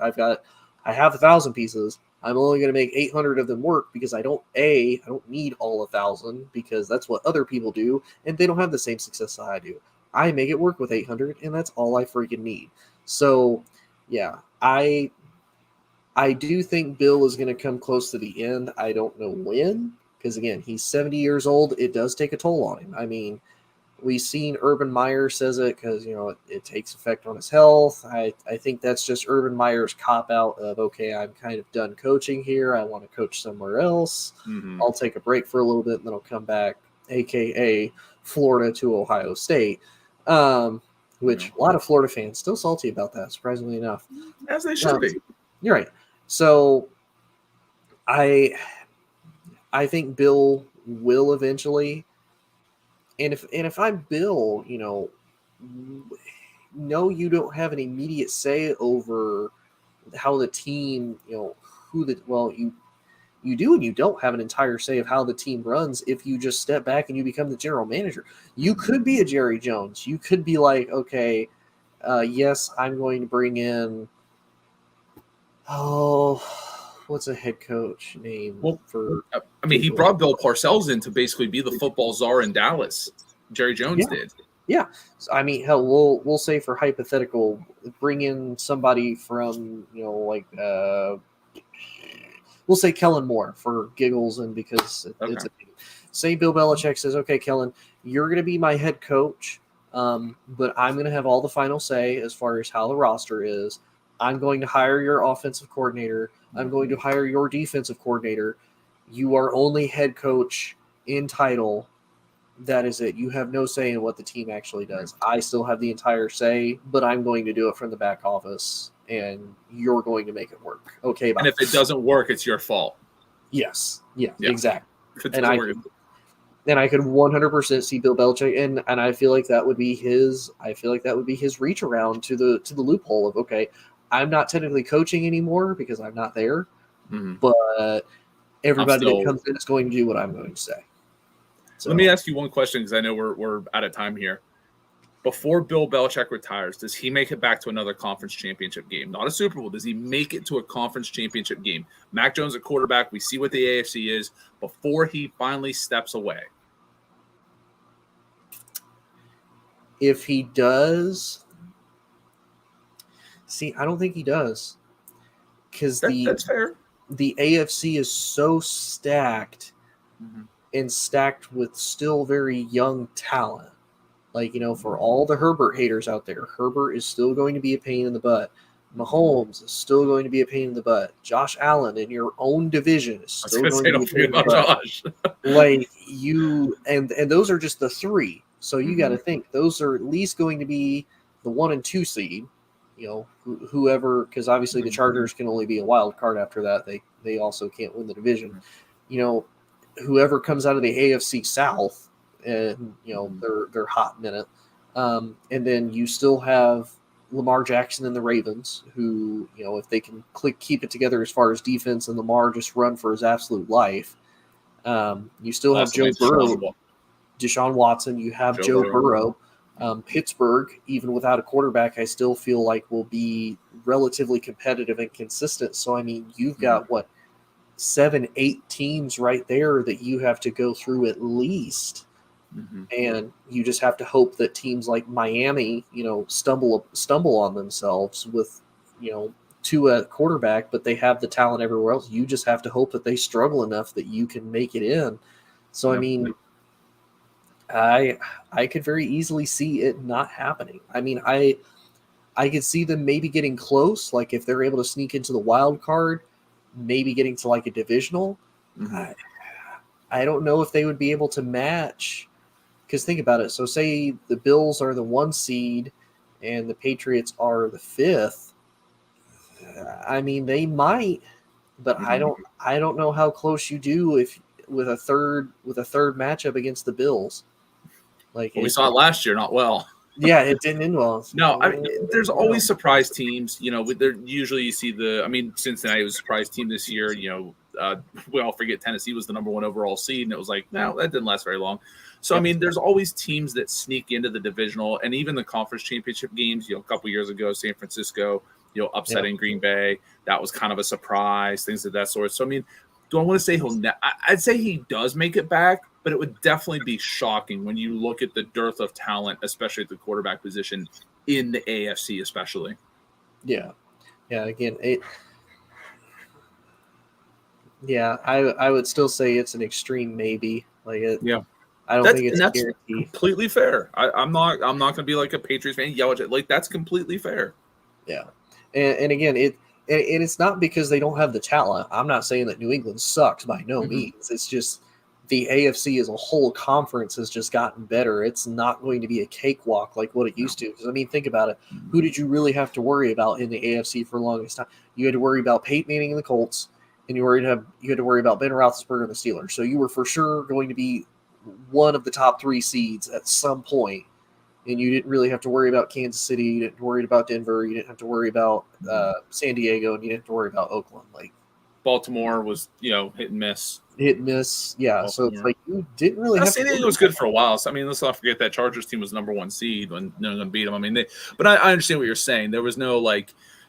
I have 1,000 pieces. I'm only going to make 800 of them work because I don't need all 1,000, because that's what other people do, and they don't have the same success that I do. I make it work with 800, and that's all I freaking need. So, yeah, I do think Bill is going to come close to the end. I don't know when, because again, he's 70 years old. It does take a toll on him. I mean, we've seen Urban Meyer says it because, it takes effect on his health. I think that's just Urban Meyer's cop-out of, okay, I'm kind of done coaching here. I want to coach somewhere else. I'll take a break for a little bit, and then I'll come back, a.k.a. Florida to Ohio State, which a lot of Florida fans still salty about that, surprisingly enough. As they should be. You're right. So I think Bill will eventually. And if I'm Bill, no, you don't have an immediate say over how the team, you do and you don't have an entire say of how the team runs if you just step back and you become the general manager. You could be a Jerry Jones. You could be like, okay, yes, I'm going to bring in, what's a head coach name? He brought Bill Parcells in to basically be the football czar in Dallas. Jerry Jones did. Yeah. So, hell, we'll say for hypothetical, bring in somebody from, we'll say Kellen Moore for giggles and because it's a say Bill Belichick says, okay, Kellen, you're going to be my head coach, but I'm going to have all the final say as far as how the roster is. I'm going to hire your offensive coordinator. I'm going to hire your defensive coordinator. You are only head coach in title. That is it. You have no say in what the team actually does. I still have the entire say, but I'm going to do it from the back office, and you're going to make it work. Okay, bye. And if it doesn't work, it's your fault. Yes. Yeah. Exactly. If it doesn't work, and I could 100% see Bill Belichick, and I feel like that would be his. I feel like that would be his reach around to the loophole of, okay, I'm not technically coaching anymore because I'm not there, but everybody that comes in is going to do what I'm going to say. So, let me ask you one question because I know we're out of time here. Before Bill Belichick retires, does he make it back to another conference championship game? Not a Super Bowl. Does he make it to a conference championship game? Mac Jones at quarterback. We see what the AFC is before he finally steps away. If he does, see, I don't think he does, because that's fair. The AFC is so stacked and stacked with still very young talent. Like, for all the Herbert haters out there, Herbert is still going to be a pain in the butt. Mahomes is still going to be a pain in the butt. Josh Allen in your own division is still going to be a pain in the butt. Like, and those are just the three. So you got to think those are at least going to be the 1 and 2 seed. Whoever, because obviously the Chargers can only be a wild card after that. They also can't win the division. Whoever comes out of the AFC South, and they're hot in it. And then you still have Lamar Jackson and the Ravens, who if they can keep it together as far as defense, and Lamar just run for his absolute life. You still have Joe Burrow, Deshaun Watson. You have Joe Burrow. Pittsburgh, even without a quarterback, I still feel like will be relatively competitive and consistent. So I mean, you've got 7-8 teams right there that you have to go through at least. And you just have to hope that teams like Miami, stumble on themselves with, to a quarterback, but they have the talent everywhere else. You just have to hope that they struggle enough that you can make it in. So, I mean, I could very easily see it not happening. I mean, I could see them maybe getting close, like if they're able to sneak into the wild card, maybe getting to like a divisional. I don't know if they would be able to match. Because think about it. So say the Bills are the 1 seed and the Patriots are the 5th. I mean, they might, but I don't know how close you do with a third matchup against the Bills. Like we saw it last year, not well. Yeah, it didn't end well. No, I mean, there's always surprise teams. Usually you see Cincinnati was a surprise team this year. We all forget Tennessee was the number 1 overall seed, and it was like, no, that didn't last very long. So, I mean, there's always teams that sneak into the divisional and even the conference championship games. A couple years ago, San Francisco, upsetting Green Bay. That was kind of a surprise, things of that sort. So, I mean, do I want to say I'd say he does make it back, but it would definitely be shocking when you look at the dearth of talent, especially at the quarterback position in the AFC, especially. Yeah. Yeah. Again, I would still say it's an extreme maybe. Like I don't think it's that's completely fair. I'm not going to be like a Patriots fan, yell at it. Like that's completely fair. Yeah, and again, it's not because they don't have the talent. I'm not saying that New England sucks by no means. It's just the AFC as a whole conference has just gotten better. It's not going to be a cakewalk like what it used to. Because I mean, think about it. Who did you really have to worry about in the AFC for the longest time? You had to worry about Peyton Manning and the Colts, and you had to worry about Ben Roethlisberger and the Steelers. So you were for sure going to be one of the top 3 seeds at some point, and you didn't really have to worry about Kansas City. You didn't worry about Denver. You didn't have to worry about San Diego, and you didn't have to worry about Oakland. Like Baltimore was, hit and miss. Yeah. Baltimore. So it's like you didn't really have San Diego was good for a while. So I mean, let's not forget that Chargers team was number 1 seed when no one beat them. I mean, but I understand what you're saying. There was no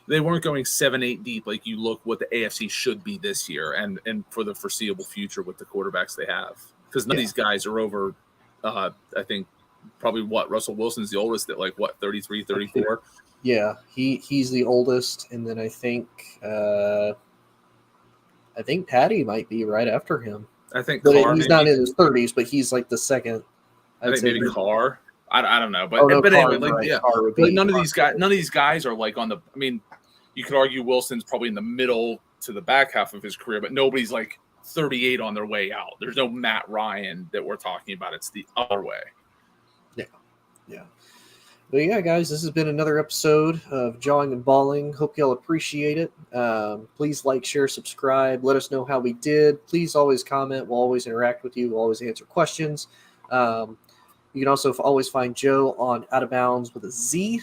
they weren't going 7-8 deep like you look what the AFC should be this year and for the foreseeable future with the quarterbacks they have. Because none of these guys are over, I think, probably Russell Wilson's the oldest at 33, 34? Yeah, he's the oldest. And then I think I think Patty might be right after him. I think But Carr, he's not in his 30s, but he's like the second. I think maybe Carr. I don't know, but no, but Carr, anyway, like right. yeah, Carr would but be none of these guys are like on the. I mean, you could argue Wilson's probably in the middle to the back half of his career, but nobody's like 38 on their way out. There's no Matt Ryan that we're talking about. It's the other way. Yeah. But yeah, guys, this has been another episode of Jawing and Balling. Hope y'all appreciate it. Please like, share, subscribe. Let us know how we did. Please always comment. We'll always interact with you. We'll always answer questions. You can also always find Joe on Out of Bounds with a Z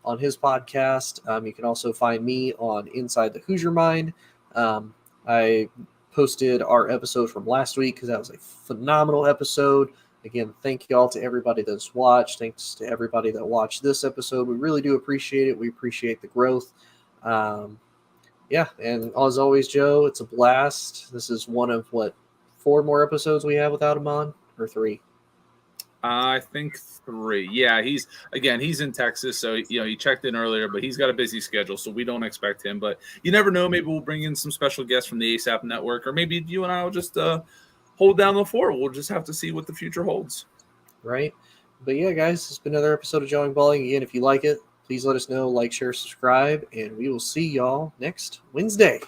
on his podcast. You can also find me on Inside the Hoosier Mind. I posted our episode from last week because that was a phenomenal episode. Again, thank you all to everybody that's watched. Thanks to everybody that watched this episode. We really do appreciate it. We appreciate the growth. Yeah, and as always, Joe, it's a blast. This is one of, 4 more episodes we have without him on? Or 3? I think 3. Yeah, he's in Texas, so he checked in earlier, but he's got a busy schedule, so we don't expect him. But you never know. Maybe we'll bring in some special guests from the ASAP Network, or maybe you and I will just hold down the fort. We'll just have to see what the future holds. Right. But yeah, guys, it's been another episode of Jawing Balling. Again, if you like it, please let us know, like, share, subscribe, and we will see y'all next Wednesday.